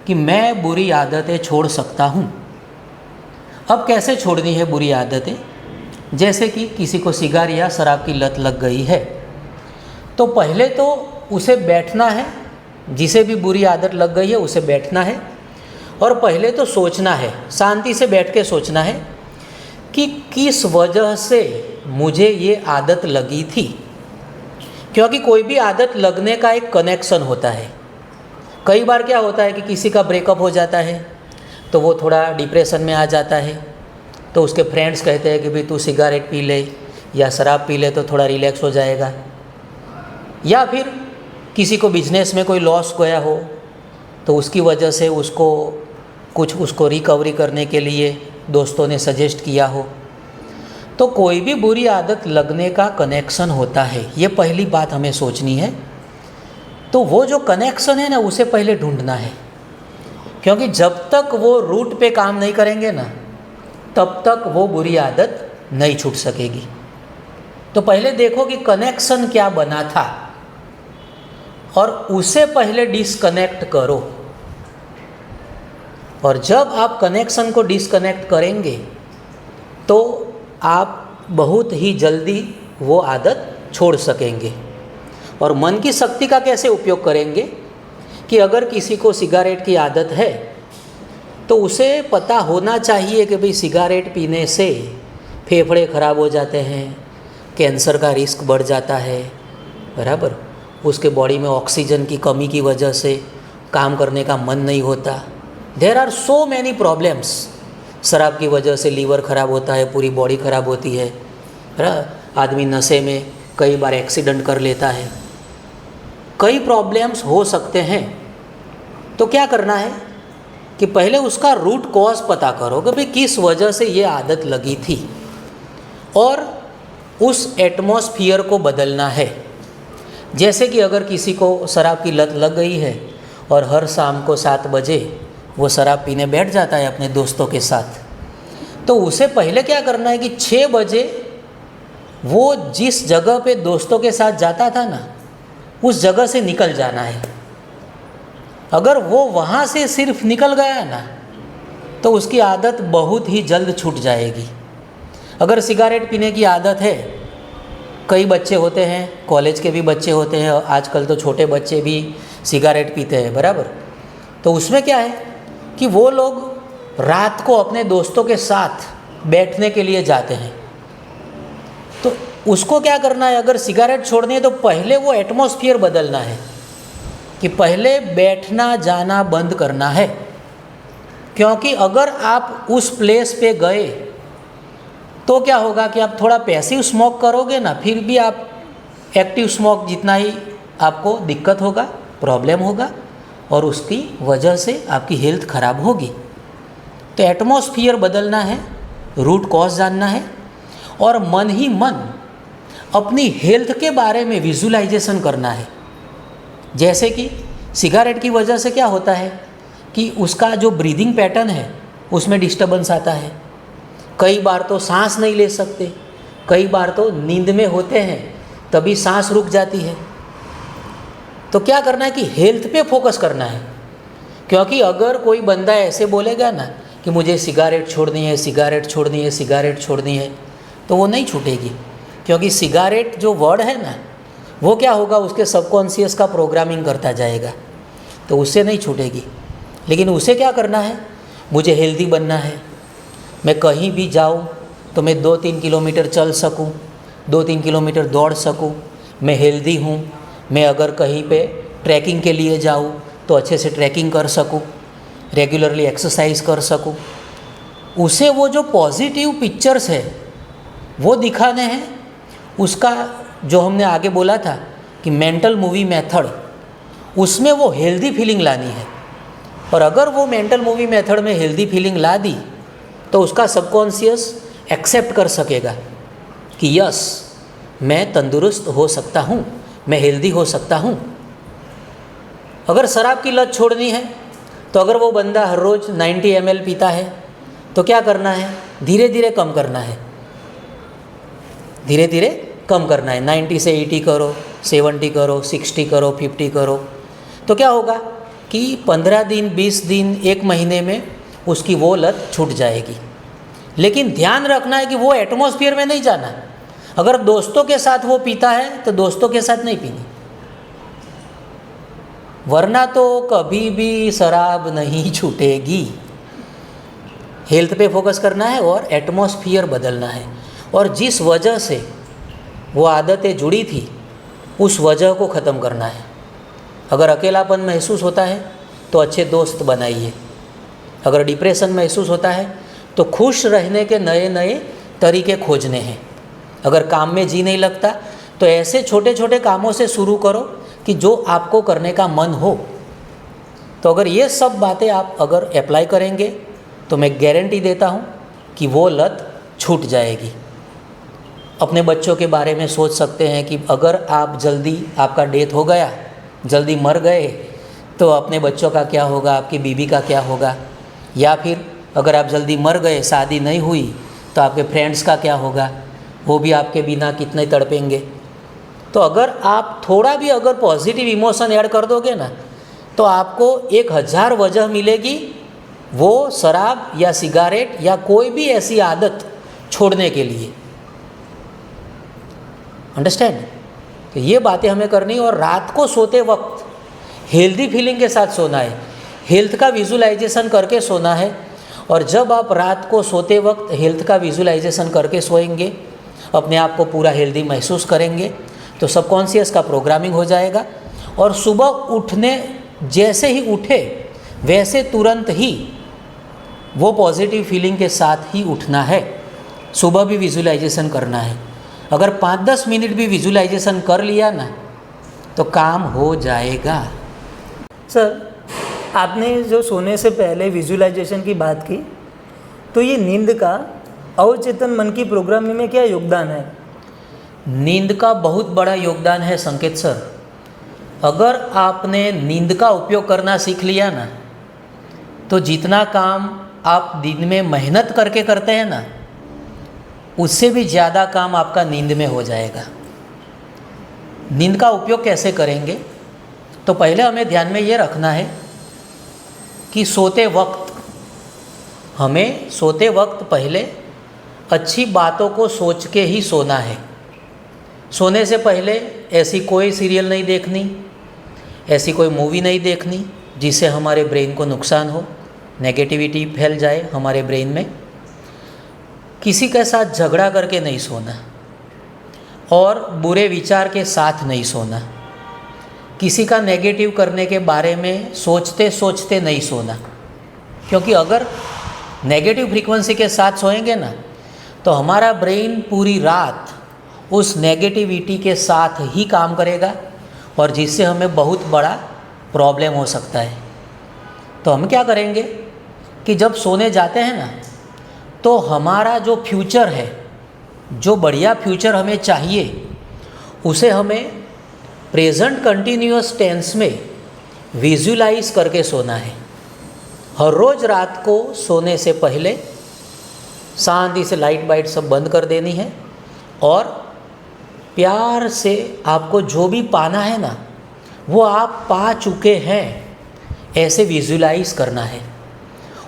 कि मैं बुरी आदतें छोड़ सकता हूँ। अब कैसे छोड़नी है बुरी आदतें? जैसे कि किसी को सिगार या शराब की लत लग गई है, तो पहले तो उसे बैठना है, जिसे भी बुरी आदत लग गई है उसे बैठना है और पहले तो सोचना है, शांति से बैठ के सोचना है कि किस वजह से मुझे ये आदत लगी थी। क्योंकि कोई भी आदत लगने का एक कनेक्शन होता है। कई बार क्या होता है कि किसी का ब्रेकअप हो जाता है तो वो थोड़ा डिप्रेशन में आ जाता है, तो उसके फ्रेंड्स कहते हैं कि भाई तू सिगारेट पी ले या शराब पी ले तो थोड़ा रिलैक्स हो जाएगा। या फिर किसी को बिजनेस में कोई लॉस गया हो तो उसकी वजह से उसको रिकवरी करने के लिए दोस्तों ने सजेस्ट किया हो। तो कोई भी बुरी आदत लगने का कनेक्शन होता है, ये पहली बात हमें सोचनी है। तो वो जो कनेक्शन है ना, उसे पहले ढूंढना है, क्योंकि जब तक वो रूट पे काम नहीं करेंगे ना, तब तक वो बुरी आदत नहीं छूट सकेगी। तो पहले देखो कि कनेक्शन क्या बना था और उसे पहले डिस्कनेक्ट करो। और जब आप कनेक्शन को डिस्कनेक्ट करेंगे तो आप बहुत ही जल्दी वो आदत छोड़ सकेंगे। और मन की शक्ति का कैसे उपयोग करेंगे कि अगर किसी को सिगारेट की आदत है तो उसे पता होना चाहिए कि भाई सिगारेट पीने से फेफड़े खराब हो जाते हैं, कैंसर का रिस्क बढ़ जाता है, बराबर, उसके बॉडी में ऑक्सीजन की कमी की वजह से काम करने का मन नहीं होता। There are so many problems. शराब की वजह से लीवर ख़राब होता है, पूरी बॉडी ख़राब होती है। आदमी नशे में कई बार एक्सीडेंट कर लेता है, कई प्रॉब्लम्स हो सकते हैं। तो क्या करना है कि पहले उसका रूट कॉज पता करो कि भाई किस वजह से ये आदत लगी थी, और उस एटमॉस्फियर को बदलना है। जैसे कि अगर किसी को शराब की लत लग गई है और हर शाम को 7 बजे वो शराब पीने बैठ जाता है अपने दोस्तों के साथ, तो उसे पहले क्या करना है कि 6 बजे वो जिस जगह पे दोस्तों के साथ जाता था ना, उस जगह से निकल जाना है। अगर वो वहाँ से सिर्फ निकल गया ना, तो उसकी आदत बहुत ही जल्द छूट जाएगी। अगर सिगारेट पीने की आदत है, कई बच्चे होते हैं, कॉलेज के भी बच्चे होते हैं, आजकल तो छोटे बच्चे भी सिगारेट पीते हैं, बराबर। तो उसमें क्या है कि वो लोग रात को अपने दोस्तों के साथ बैठने के लिए जाते हैं। तो उसको क्या करना है, अगर सिगारेट छोड़नी है तो पहले वो एटमॉस्फियर बदलना है कि पहले बैठना जाना बंद करना है। क्योंकि अगर आप उस प्लेस पे गए तो क्या होगा कि आप थोड़ा पैसिव स्मोक करोगे ना, फिर भी आप एक्टिव स्मोक जितना ही आपको दिक्कत होगा, प्रॉब्लम होगा, और उसकी वजह से आपकी हेल्थ ख़राब होगी। तो एटमॉस्फियर बदलना है, रूट कॉज जानना है, और मन ही मन अपनी हेल्थ के बारे में विजुलाइजेशन करना है। जैसे कि सिगारेट की वजह से क्या होता है कि उसका जो ब्रीदिंग पैटर्न है उसमें डिस्टर्बेंस आता है। कई बार तो सांस नहीं ले सकते, कई बार तो नींद में होते हैं तभी सांस रुक जाती है। तो क्या करना है कि हेल्थ पे फोकस करना है। क्योंकि अगर कोई बंदा ऐसे बोलेगा ना कि मुझे सिगारेट छोड़नी है, सिगारेट छोड़नी है, सिगारेट छोड़नी है, तो वो नहीं छूटेगी। क्योंकि सिगारेट जो वर्ड है ना, वो क्या होगा, उसके सबकॉन्शियस का प्रोग्रामिंग करता जाएगा, तो उससे नहीं छूटेगी। लेकिन उसे क्या करना है, मुझे हेल्दी बनना है, मैं कहीं भी जाऊँ तो मैं 2-3 किलोमीटर चल सकूँ, 2-3 किलोमीटर दौड़ सकूँ, मैं हेल्दी हूँ। मैं अगर कहीं पे ट्रैकिंग के लिए जाऊँ तो अच्छे से ट्रैकिंग कर सकूँ, रेगुलरली एक्सरसाइज कर सकूँ। उसे वो जो पॉजिटिव पिक्चर्स है वो दिखाने हैं। उसका जो हमने आगे बोला था कि मेंटल मूवी मेथड, उसमें वो हेल्दी फीलिंग लानी है। और अगर वो मेंटल मूवी मेथड में हेल्दी फीलिंग ला दी तो उसका सबकॉन्शियस एक्सेप्ट कर सकेगा कि यस, मैं तंदुरुस्त हो सकता हूँ, मैं हेल्दी हो सकता हूँ। अगर शराब की लत छोड़नी है तो अगर वो बंदा हर रोज़ 90 ml पीता है तो क्या करना है, धीरे धीरे कम करना है, धीरे धीरे कम करना है। 90 से 80 करो, 70 करो, 60 करो, 50 करो। तो क्या होगा कि 15 दिन, 20 दिन, 1 महीने में उसकी वो लत छूट जाएगी। लेकिन ध्यान रखना है कि वो एटमॉस्फेयर में नहीं जाना। अगर दोस्तों के साथ वो पीता है तो दोस्तों के साथ नहीं पीनी, वरना तो कभी भी शराब नहीं छूटेगी। हेल्थ पे फोकस करना है और एटमॉस्फेयर बदलना है, और जिस वजह से वो आदतें जुड़ी थी उस वजह को ख़त्म करना है। अगर अकेलापन महसूस होता है तो अच्छे दोस्त बनाइए। अगर डिप्रेशन महसूस होता है तो खुश रहने के नए नए तरीके खोजने हैं। अगर काम में जी नहीं लगता तो ऐसे छोटे छोटे कामों से शुरू करो कि जो आपको करने का मन हो। तो अगर ये सब बातें आप अगर अप्लाई करेंगे तो मैं गारंटी देता हूँ कि वो लत छूट जाएगी। अपने बच्चों के बारे में सोच सकते हैं कि अगर आप जल्दी, आपका डेथ हो गया, जल्दी मर गए, तो अपने बच्चों का क्या होगा, आपकी बीवी का क्या होगा। या फिर अगर आप जल्दी मर गए, शादी नहीं हुई, तो आपके फ्रेंड्स का क्या होगा, वो भी आपके बिना कितने तड़पेंगे। तो अगर आप थोड़ा भी अगर पॉजिटिव इमोशन ऐड कर दोगे ना, तो आपको 1000 वजह मिलेगी वो शराब या सिगारेट या कोई भी ऐसी आदत छोड़ने के लिए। अंडरस्टैंड? तो ये बातें हमें करनी, और रात को सोते वक्त हेल्दी फीलिंग के साथ सोना है, हेल्थ का विजुलाइजेशन करके सोना है। और जब आप रात को सोते वक्त हेल्थ का विजुलाइजेशन करके सोएंगे, अपने आप को पूरा हेल्दी महसूस करेंगे, तो सबकॉन्शियस का प्रोग्रामिंग हो जाएगा और सुबह उठने जैसे ही उठे वैसे तुरंत ही वो पॉजिटिव फीलिंग के साथ ही उठना है। सुबह भी विजुलाइजेशन करना है। अगर 5-10 मिनट भी विजुलाइजेशन कर लिया ना तो काम हो जाएगा। सर, आपने जो सोने से पहले विजुलाइजेशन की बात की, तो ये नींद का अवचेतन मन की प्रोग्रामिंग में क्या योगदान है? नींद का बहुत बड़ा योगदान है संकेत सर। अगर आपने नींद का उपयोग करना सीख लिया ना तो जितना काम आप दिन में मेहनत करके करते हैं ना उससे भी ज़्यादा काम आपका नींद में हो जाएगा। नींद का उपयोग कैसे करेंगे? तो पहले हमें ध्यान में ये रखना है कि सोते वक्त पहले अच्छी बातों को सोच के ही सोना है। सोने से पहले ऐसी कोई सीरियल नहीं देखनी, ऐसी कोई मूवी नहीं देखनी जिससे हमारे ब्रेन को नुकसान हो, नेगेटिविटी फैल जाए हमारे ब्रेन में। किसी के साथ झगड़ा करके नहीं सोना और बुरे विचार के साथ नहीं सोना। किसी का नेगेटिव करने के बारे में सोचते सोचते नहीं सोना, क्योंकि अगर नेगेटिव फ्रीक्वेंसी के साथ सोएंगे ना तो हमारा ब्रेन पूरी रात उस नेगेटिविटी के साथ ही काम करेगा और जिससे हमें बहुत बड़ा प्रॉब्लम हो सकता है। तो हम क्या करेंगे कि जब सोने जाते हैं ना तो हमारा जो फ्यूचर है, जो बढ़िया फ्यूचर हमें चाहिए, उसे हमें प्रेजेंट कंटिन्यूअस टेंस में विजुलाइज करके सोना है। हर रोज़ रात को सोने से पहले शांति से लाइट वाइट सब बंद कर देनी है और प्यार से आपको जो भी पाना है ना वो आप पा चुके हैं ऐसे विजुलाइज करना है।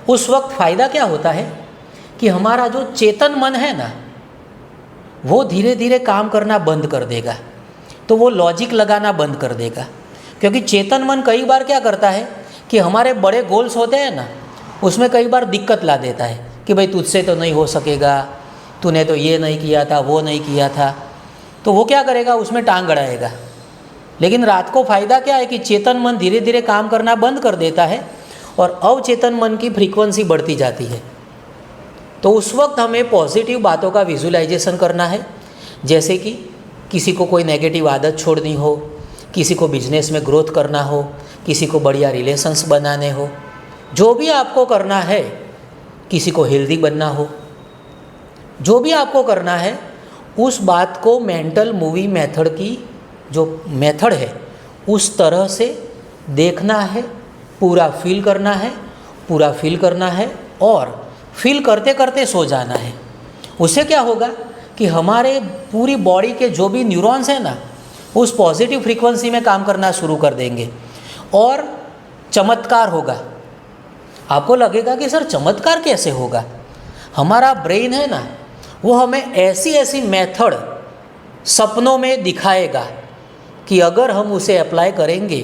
उस वक्त फ़ायदा क्या होता है कि हमारा जो चेतन मन है ना वो धीरे धीरे काम करना बंद कर देगा, तो वो लॉजिक लगाना बंद कर देगा। क्योंकि चेतन मन कई बार क्या करता है कि हमारे बड़े गोल्स होते हैं ना उसमें कई बार दिक्कत ला देता है कि भाई तुझसे तो नहीं हो सकेगा, तूने तो ये नहीं किया था, वो नहीं किया था, तो वो क्या करेगा, उसमें टांग अड़ाएगा। लेकिन रात को फ़ायदा क्या है कि चेतन मन धीरे धीरे काम करना बंद कर देता है और अवचेतन मन की फ्रीक्वेंसी बढ़ती जाती है। तो उस वक्त हमें पॉजिटिव बातों का विजुलाइजेशन करना है, जैसे कि किसी को कोई नेगेटिव आदत छोड़नी हो, किसी को बिजनेस में ग्रोथ करना हो, किसी को बढ़िया रिलेशंस बनाने हो, जो भी आपको करना है, किसी को हेल्दी बनना हो, जो भी आपको करना है उस बात को मेंटल मूवी मेथड की जो मेथड है उस तरह से देखना है, पूरा फील करना है और फील करते करते सो जाना है। उससे क्या होगा कि हमारे पूरी बॉडी के जो भी न्यूरॉन्स हैं ना उस पॉजिटिव फ्रीक्वेंसी में काम करना शुरू कर देंगे और चमत्कार होगा। आपको लगेगा कि सर चमत्कार कैसे होगा? हमारा ब्रेन है ना वो हमें ऐसी ऐसी मेथड सपनों में दिखाएगा कि अगर हम उसे अप्लाई करेंगे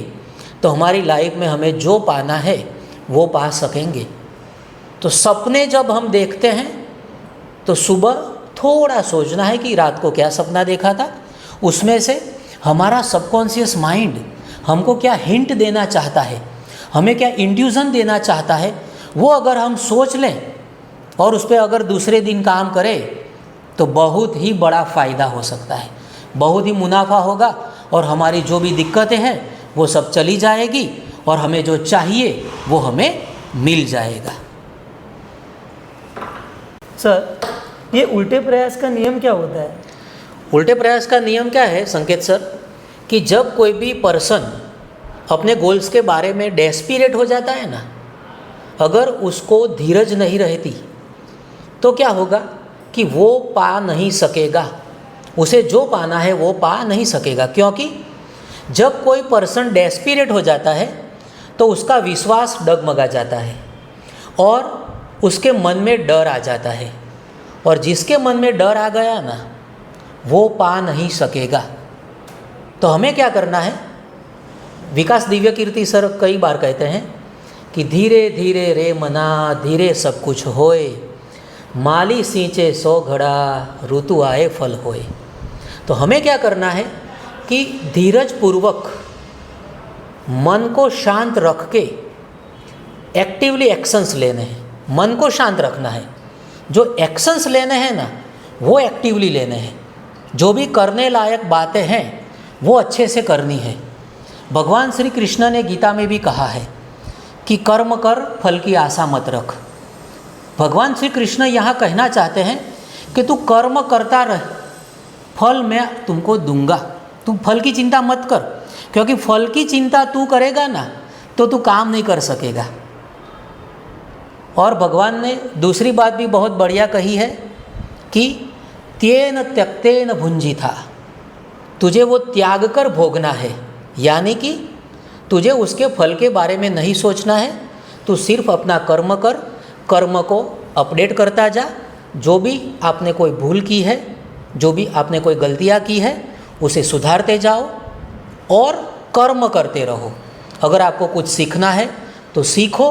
तो हमारी लाइफ में हमें जो पाना है वो पा सकेंगे। तो सपने जब हम देखते हैं तो सुबह थोड़ा सोचना है कि रात को क्या सपना देखा था, उसमें से हमारा सबकॉन्शियस माइंड हमको क्या हिंट देना चाहता है, हमें क्या इंट्यूजन देना चाहता है, वो अगर हम सोच लें और उस पर अगर दूसरे दिन काम करें तो बहुत ही बड़ा फ़ायदा हो सकता है, बहुत ही मुनाफा होगा और हमारी जो भी दिक्कतें हैं वो सब चली जाएगी और हमें जो चाहिए वो हमें मिल जाएगा। सर, ये उल्टे प्रयास का नियम क्या होता है? उल्टे प्रयास का नियम क्या है संकेत सर, कि जब कोई भी पर्सन अपने गोल्स के बारे में डेस्परेट हो जाता है ना, अगर उसको धीरज नहीं रहती तो क्या होगा कि वो पा नहीं सकेगा, उसे जो पाना है वो पा नहीं सकेगा। क्योंकि जब कोई पर्सन डेस्परेट हो जाता है तो उसका विश्वास डगमगा जाता है और उसके मन में डर आ जाता है, और जिसके मन में डर आ गया ना वो पा नहीं सकेगा। तो हमें क्या करना है, विकास दिव्य कीर्ति सर कई बार कहते हैं कि धीरे धीरे रे मना धीरे सब कुछ होए, माली सींचे 100 घड़ा ऋतु आए फल होए। तो हमें क्या करना है कि धीरज पूर्वक मन को शांत रख के एक्टिवली एक्शंस लेने हैं। मन को शांत रखना है, जो एक्शंस लेने हैं ना वो एक्टिवली लेने हैं। जो भी करने लायक बातें हैं वो अच्छे से करनी है। भगवान श्री कृष्ण ने गीता में भी कहा है कि कर्म कर, फल की आशा मत रख। भगवान श्री कृष्ण यहाँ कहना चाहते हैं कि तू कर्म करता रह, फल मैं तुमको दूंगा, तू फल की चिंता मत कर, क्योंकि फल की चिंता तू करेगा ना तो तू काम नहीं कर सकेगा। और भगवान ने दूसरी बात भी बहुत बढ़िया कही है कि तेन त्यक्तेन भुंजिथा, तुझे वो त्याग कर भोगना है, यानी कि तुझे उसके फल के बारे में नहीं सोचना है। तू सिर्फ अपना कर्म कर, कर्म को अपडेट करता जा। जो भी आपने कोई भूल की है, जो भी आपने कोई गलतियाँ की है, उसे सुधारते जाओ और कर्म करते रहो। अगर आपको कुछ सीखना है तो सीखो,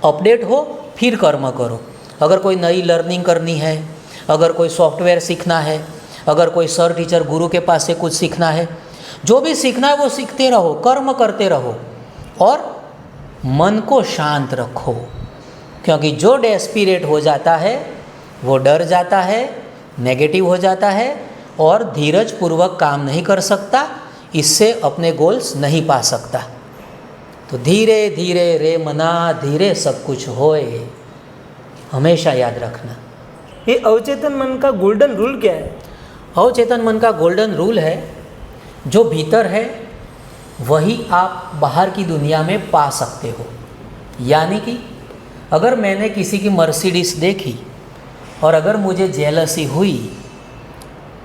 अपडेट हो, फिर कर्म करो। अगर कोई नई लर्निंग करनी है, अगर कोई सॉफ्टवेयर सीखना है, अगर कोई सर टीचर गुरु के पास से कुछ सीखना है, जो भी सीखना है वो सीखते रहो, कर्म करते रहो और मन को शांत रखो। क्योंकि जो डेस्पिरेट हो जाता है वो डर जाता है, नेगेटिव हो जाता है और धीरज पूर्वक काम नहीं कर सकता, इससे अपने गोल्स नहीं पा सकता। तो धीरे धीरे रे मना, धीरे सब कुछ होए, हमेशा याद रखना। ये अवचेतन मन का गोल्डन रूल क्या है? अवचेतन मन का गोल्डन रूल है, जो भीतर है वही आप बाहर की दुनिया में पा सकते हो। यानी कि अगर मैंने किसी की मर्सिडीज देखी और अगर मुझे जेलसी हुई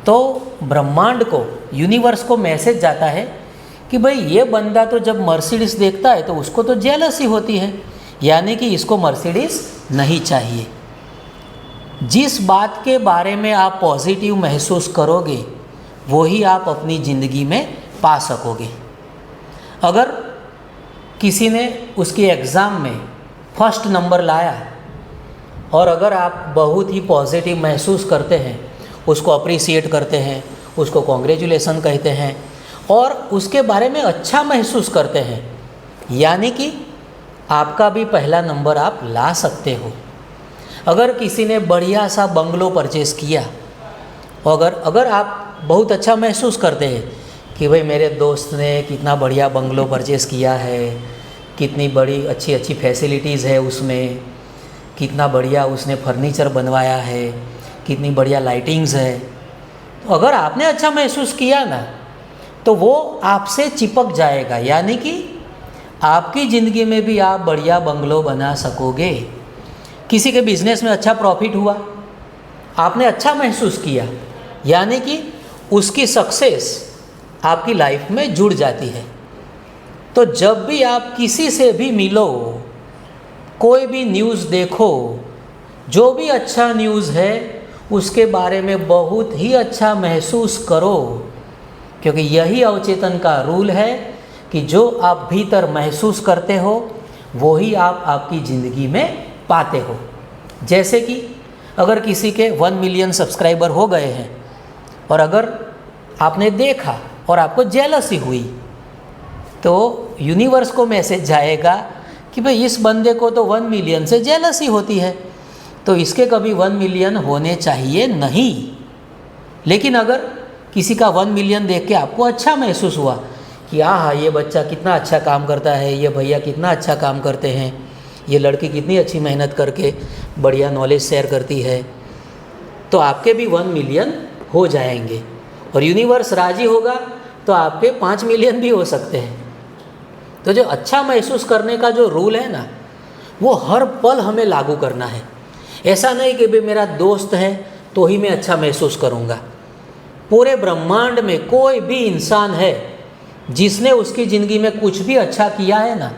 तो ब्रह्मांड को, यूनिवर्स को मैसेज जाता है कि भाई ये बंदा तो जब मर्सिडीज देखता है तो उसको तो जेलसी होती है, यानी कि इसको मर्सिडीज नहीं चाहिए। जिस बात के बारे में आप पॉजिटिव महसूस करोगे वही आप अपनी ज़िंदगी में पा सकोगे। अगर किसी ने उसकी एग्ज़ाम में फर्स्ट नंबर लाया और अगर आप बहुत ही पॉजिटिव महसूस करते हैं, उसको अप्रिसिएट करते हैं, उसको कॉन्ग्रेचुलेसन कहते हैं और उसके बारे में अच्छा महसूस करते हैं, यानी कि आपका भी पहला नंबर आप ला सकते हो। अगर किसी ने बढ़िया सा बंगलो परचेस किया और अगर आप बहुत अच्छा महसूस करते हैं कि भाई मेरे दोस्त ने कितना बढ़िया बंगलो परचेस किया है, कितनी बड़ी अच्छी अच्छी फैसिलिटीज़ है उसमें, कितना बढ़िया उसने फर्नीचर बनवाया है, कितनी बढ़िया लाइटिंग्स है, तो अगर आपने अच्छा महसूस किया ना तो वो आपसे चिपक जाएगा, यानी कि आपकी ज़िंदगी में भी आप बढ़िया बंगलो बना सकोगे। किसी के बिज़नेस में अच्छा प्रॉफिट हुआ, आपने अच्छा महसूस किया, यानी कि उसकी सक्सेस आपकी लाइफ में जुड़ जाती है। तो जब भी आप किसी से भी मिलो, कोई भी न्यूज़ देखो, जो भी अच्छा न्यूज़ है उसके बारे में बहुत ही अच्छा महसूस करो, क्योंकि यही अवचेतन का रूल है कि जो आप भीतर महसूस करते हो वही आप आपकी ज़िंदगी में पाते हो। जैसे कि अगर किसी के 1 मिलियन सब्सक्राइबर हो गए हैं और अगर आपने देखा और आपको जेलसी हुई तो यूनिवर्स को मैसेज जाएगा कि भाई इस बंदे को तो 1 मिलियन से जेलसी होती है, तो इसके कभी 1 मिलियन होने चाहिए नहीं। लेकिन अगर किसी का 1 मिलियन देख के आपको अच्छा महसूस हुआ कि हाँ ये बच्चा कितना अच्छा काम करता है, ये भैया कितना अच्छा काम करते हैं, ये लड़की कितनी अच्छी मेहनत करके बढ़िया नॉलेज शेयर करती है, तो आपके भी 1 मिलियन हो जाएंगे। और यूनिवर्स राजी होगा तो आपके 5 मिलियन भी हो सकते हैं। तो जो अच्छा महसूस करने का जो रूल है ना, वो हर पल हमें लागू करना है। ऐसा नहीं कि भाई मेरा दोस्त है तो ही मैं अच्छा महसूस करूँगा। पूरे ब्रह्मांड में कोई भी इंसान है जिसने उसकी ज़िंदगी में कुछ भी अच्छा किया है ना,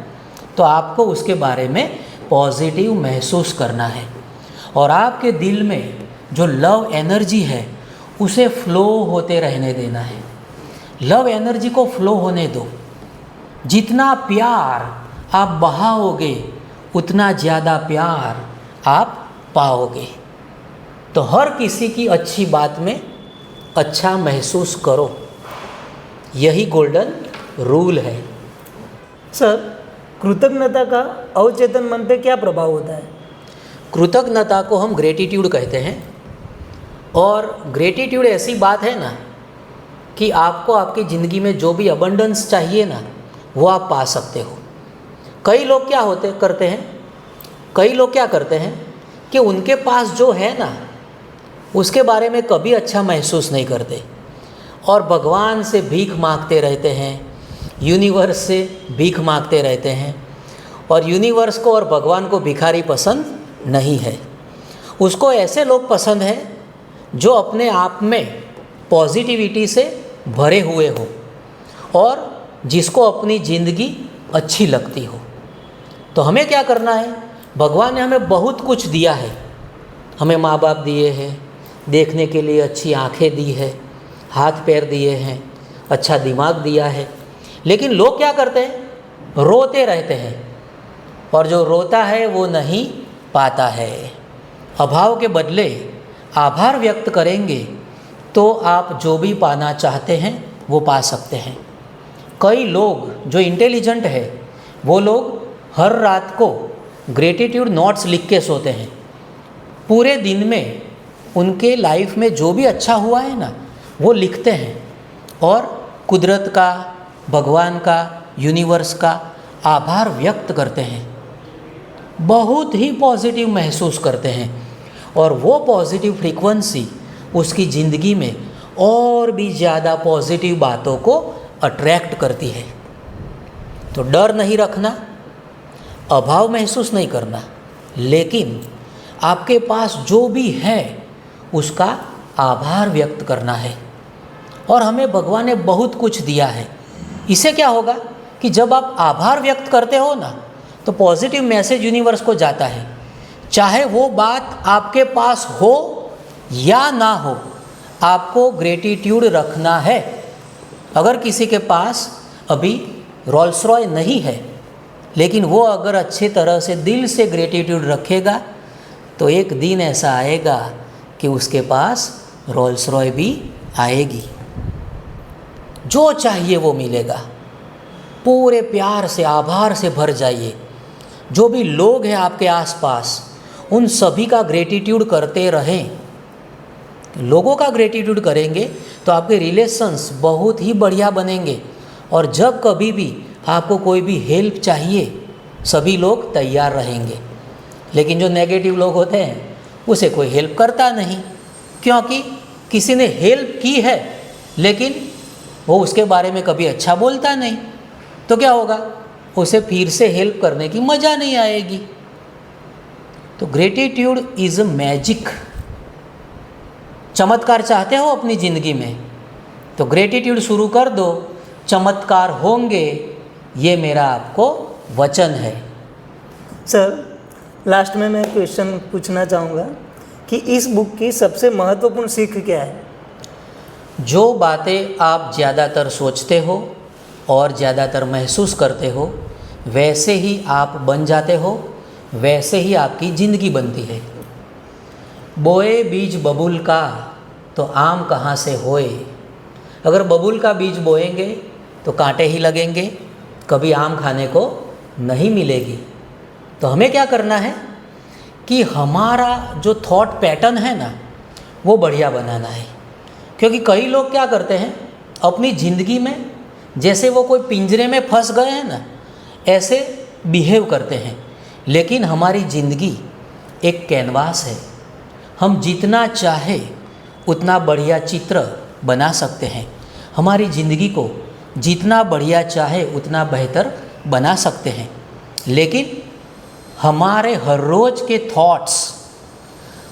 तो आपको उसके बारे में पॉजिटिव महसूस करना है और आपके दिल में जो लव एनर्जी है उसे फ्लो होते रहने देना है। लव एनर्जी को फ्लो होने दो। जितना प्यार आप बहाओगे उतना ज़्यादा प्यार आप पाओगे। तो हर किसी की अच्छी बात में अच्छा महसूस करो, यही गोल्डन रूल है। सर, कृतज्ञता का अवचेतन मन पे क्या प्रभाव होता है? कृतज्ञता को हम ग्रेटिट्यूड कहते हैं, और ग्रेटिट्यूड ऐसी बात है ना कि आपको आपकी ज़िंदगी में जो भी अबंडेंस चाहिए ना, वो आप पा सकते हो। कई लोग क्या करते हैं कि उनके पास जो है ना, उसके बारे में कभी अच्छा महसूस नहीं करते और भगवान से भीख मांगते रहते हैं, यूनिवर्स से भीख मांगते रहते हैं, और यूनिवर्स को और भगवान को भिखारी पसंद नहीं है। उसको ऐसे लोग पसंद हैं जो अपने आप में पॉजिटिविटी से भरे हुए हो और जिसको अपनी ज़िंदगी अच्छी लगती हो। तो हमें क्या करना है? भगवान ने हमें बहुत कुछ दिया है। हमें माँ बाप दिए हैं, देखने के लिए अच्छी आँखें दी है, हाथ पैर दिए हैं, अच्छा दिमाग दिया है, लेकिन लोग क्या करते हैं? रोते रहते हैं, और जो रोता है वो नहीं पाता है। अभाव के बदले आभार व्यक्त करेंगे तो आप जो भी पाना चाहते हैं वो पा सकते हैं। कई लोग जो इंटेलिजेंट है वो लोग हर रात को ग्रेटिट्यूड नोट्स लिख के सोते हैं। पूरे दिन में उनके लाइफ में जो भी अच्छा हुआ है ना, वो लिखते हैं और कुदरत का, भगवान का, यूनिवर्स का आभार व्यक्त करते हैं। बहुत ही पॉजिटिव महसूस करते हैं, और वो पॉजिटिव फ्रीक्वेंसी उसकी ज़िंदगी में और भी ज़्यादा पॉजिटिव बातों को अट्रैक्ट करती है। तो डर नहीं रखना, अभाव महसूस नहीं करना, लेकिन आपके पास जो भी है उसका आभार व्यक्त करना है। और हमें भगवान ने बहुत कुछ दिया है। इससे क्या होगा कि जब आप आभार व्यक्त करते हो ना, तो पॉजिटिव मैसेज यूनिवर्स को जाता है, चाहे वो बात आपके पास हो या ना हो, आपको ग्रेटिट्यूड रखना है। अगर किसी के पास अभी रोल्स रॉय नहीं है, लेकिन वो अगर अच्छी तरह से दिल से ग्रेटिट्यूड रखेगा, तो एक दिन ऐसा आएगा कि उसके पास रोल्स रॉय भी आएगी। जो चाहिए वो मिलेगा। पूरे प्यार से, आभार से भर जाइए। जो भी लोग हैं आपके आसपास, उन सभी का ग्रेटिट्यूड करते रहें। लोगों का ग्रेटिट्यूड करेंगे तो आपके रिलेशंस बहुत ही बढ़िया बनेंगे, और जब कभी भी आपको कोई भी हेल्प चाहिए, सभी लोग तैयार रहेंगे। लेकिन जो नेगेटिव लोग होते हैं, उसे कोई हेल्प करता नहीं, क्योंकि किसी ने हेल्प की है लेकिन वो उसके बारे में कभी अच्छा बोलता नहीं, तो क्या होगा? उसे फिर से हेल्प करने की मज़ा नहीं आएगी। तो ग्रेटिट्यूड इज़ अ मैजिक। चमत्कार चाहते हो अपनी ज़िंदगी में, तो ग्रेटिट्यूड शुरू कर दो, चमत्कार होंगे, ये मेरा आपको वचन है। सर, लास्ट में मैं क्वेश्चन पूछना चाहूँगा कि इस बुक की सबसे महत्वपूर्ण सीख क्या है? जो बातें आप ज़्यादातर सोचते हो और ज़्यादातर महसूस करते हो, वैसे ही आप बन जाते हो, वैसे ही आपकी ज़िंदगी बनती है। बोए बीज बबूल का, तो आम कहाँ से होए। अगर बबूल का बीज बोएंगे तो कांटे ही लगेंगे, कभी आम खाने को नहीं मिलेगी। तो हमें क्या करना है कि हमारा जो थॉट पैटर्न है ना, वो बढ़िया बनाना है। क्योंकि कई लोग क्या करते हैं, अपनी ज़िंदगी में जैसे वो कोई पिंजरे में फंस गए हैं ना, ऐसे बिहेव करते हैं। लेकिन हमारी ज़िंदगी एक कैनवास है। हम जितना चाहे उतना बढ़िया चित्र बना सकते हैं। हमारी ज़िंदगी को जितना बढ़िया चाहे उतना बेहतर बना सकते हैं। लेकिन हमारे हर रोज़ के थॉट्स,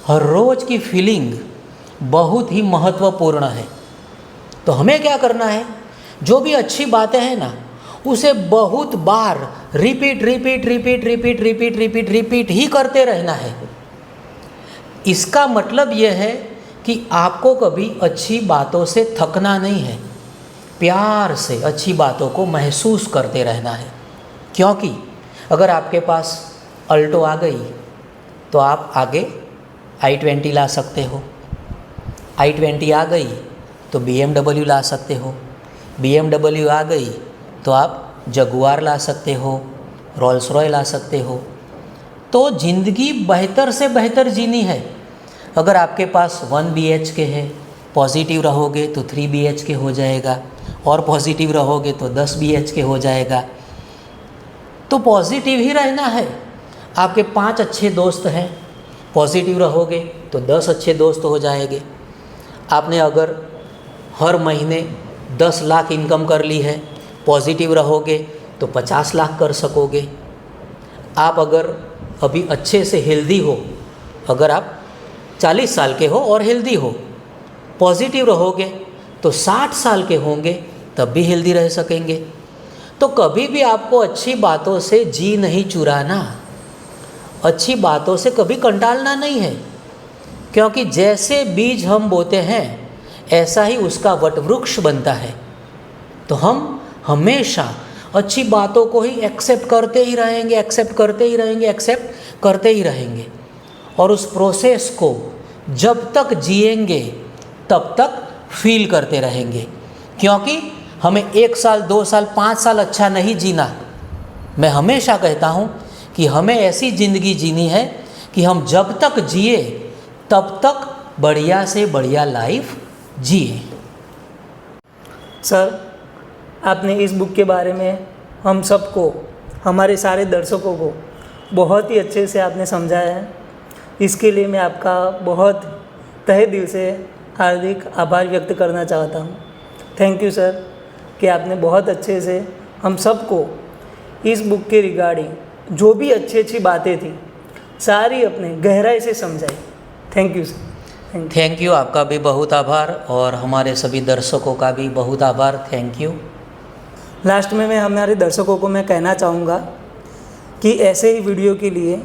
हर रोज़ की फीलिंग बहुत ही महत्वपूर्ण है। तो हमें क्या करना है, जो भी अच्छी बातें हैं ना, उसे बहुत बार रिपीट ही करते रहना है। इसका मतलब यह है कि आपको कभी अच्छी बातों से थकना नहीं है। प्यार से अच्छी बातों को महसूस करते रहना है। क्योंकि अगर आपके पास अल्टो आ गई तो आप आगे i20 ला सकते हो, i20 आ गई तो BMW ला सकते हो, BMW आ गई तो आप जगुआर ला सकते हो, रोल्स रॉय ला सकते हो। तो ज़िंदगी बेहतर से बेहतर जीनी है। अगर आपके पास 1 BHK है, पॉजिटिव रहोगे तो 3 BHK हो जाएगा, और पॉजिटिव रहोगे तो 10 BHK हो जाएगा। तो पॉजिटिव ही रहना है। आपके 5 अच्छे दोस्त हैं, पॉजिटिव रहोगे तो 10 अच्छे दोस्त हो जाएंगे। आपने अगर हर महीने 10 लाख इनकम कर ली है, पॉजिटिव रहोगे तो 50 लाख कर सकोगे। आप अगर अभी अच्छे से हेल्दी हो, अगर आप 40 साल के हो और हेल्दी हो, पॉजिटिव रहोगे तो 60 साल के होंगे तब भी हेल्दी रह सकेंगे। तो कभी भी आपको अच्छी बातों से जी नहीं चुराना, अच्छी बातों से कभी कंटालना नहीं है, क्योंकि जैसे बीज हम बोते हैं ऐसा ही उसका वटवृक्ष बनता है। तो हम हमेशा अच्छी बातों को ही एक्सेप्ट करते ही रहेंगे, एक्सेप्ट करते ही रहेंगे, एक्सेप्ट करते ही रहेंगे, और उस प्रोसेस को जब तक जिएंगे तब तक फील करते रहेंगे। क्योंकि हमें 1 साल, 2 साल, 5 साल अच्छा नहीं जीना। मैं हमेशा कहता हूँ कि हमें ऐसी ज़िंदगी जीनी है कि हम जब तक जिए तब तक बढ़िया से बढ़िया लाइफ जिए। सर, आपने इस बुक के बारे में हम सबको, हमारे सारे दर्शकों को बहुत ही अच्छे से आपने समझाया है। इसके लिए मैं आपका बहुत तहे दिल से हार्दिक आभार व्यक्त करना चाहता हूँ। थैंक यू सर कि आपने बहुत अच्छे से हम सबको इस बुक के रिगार्डिंग जो भी अच्छी बातें थी सारी अपने गहराई से समझाई। Thank you sir. Thank you, आपका भी बहुत आभार, और हमारे सभी दर्शकों का भी बहुत आभार। Thank you. लास्ट में मैं हमारे दर्शकों को मैं कहना चाहूँगा कि ऐसे ही वीडियो के लिए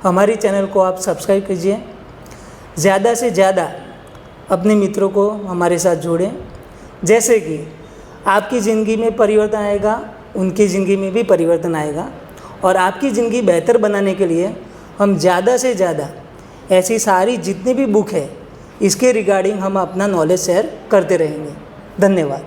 हमारी चैनल को आप सब्सक्राइब कीजिए, ज़्यादा से ज़्यादा अपने मित्रों को हमारे साथ जोड़ें। जैसे कि आपकी ज़िंदगी में परिवर्तन आएगा, उनकी ज़िंदगी में भी परिवर्तन आएगा, और आपकी ज़िंदगी बेहतर बनाने के लिए हम ज़्यादा से ज़्यादा ऐसी सारी जितनी भी बुक है इसके रिगार्डिंग हम अपना नॉलेज शेयर करते रहेंगे। धन्यवाद।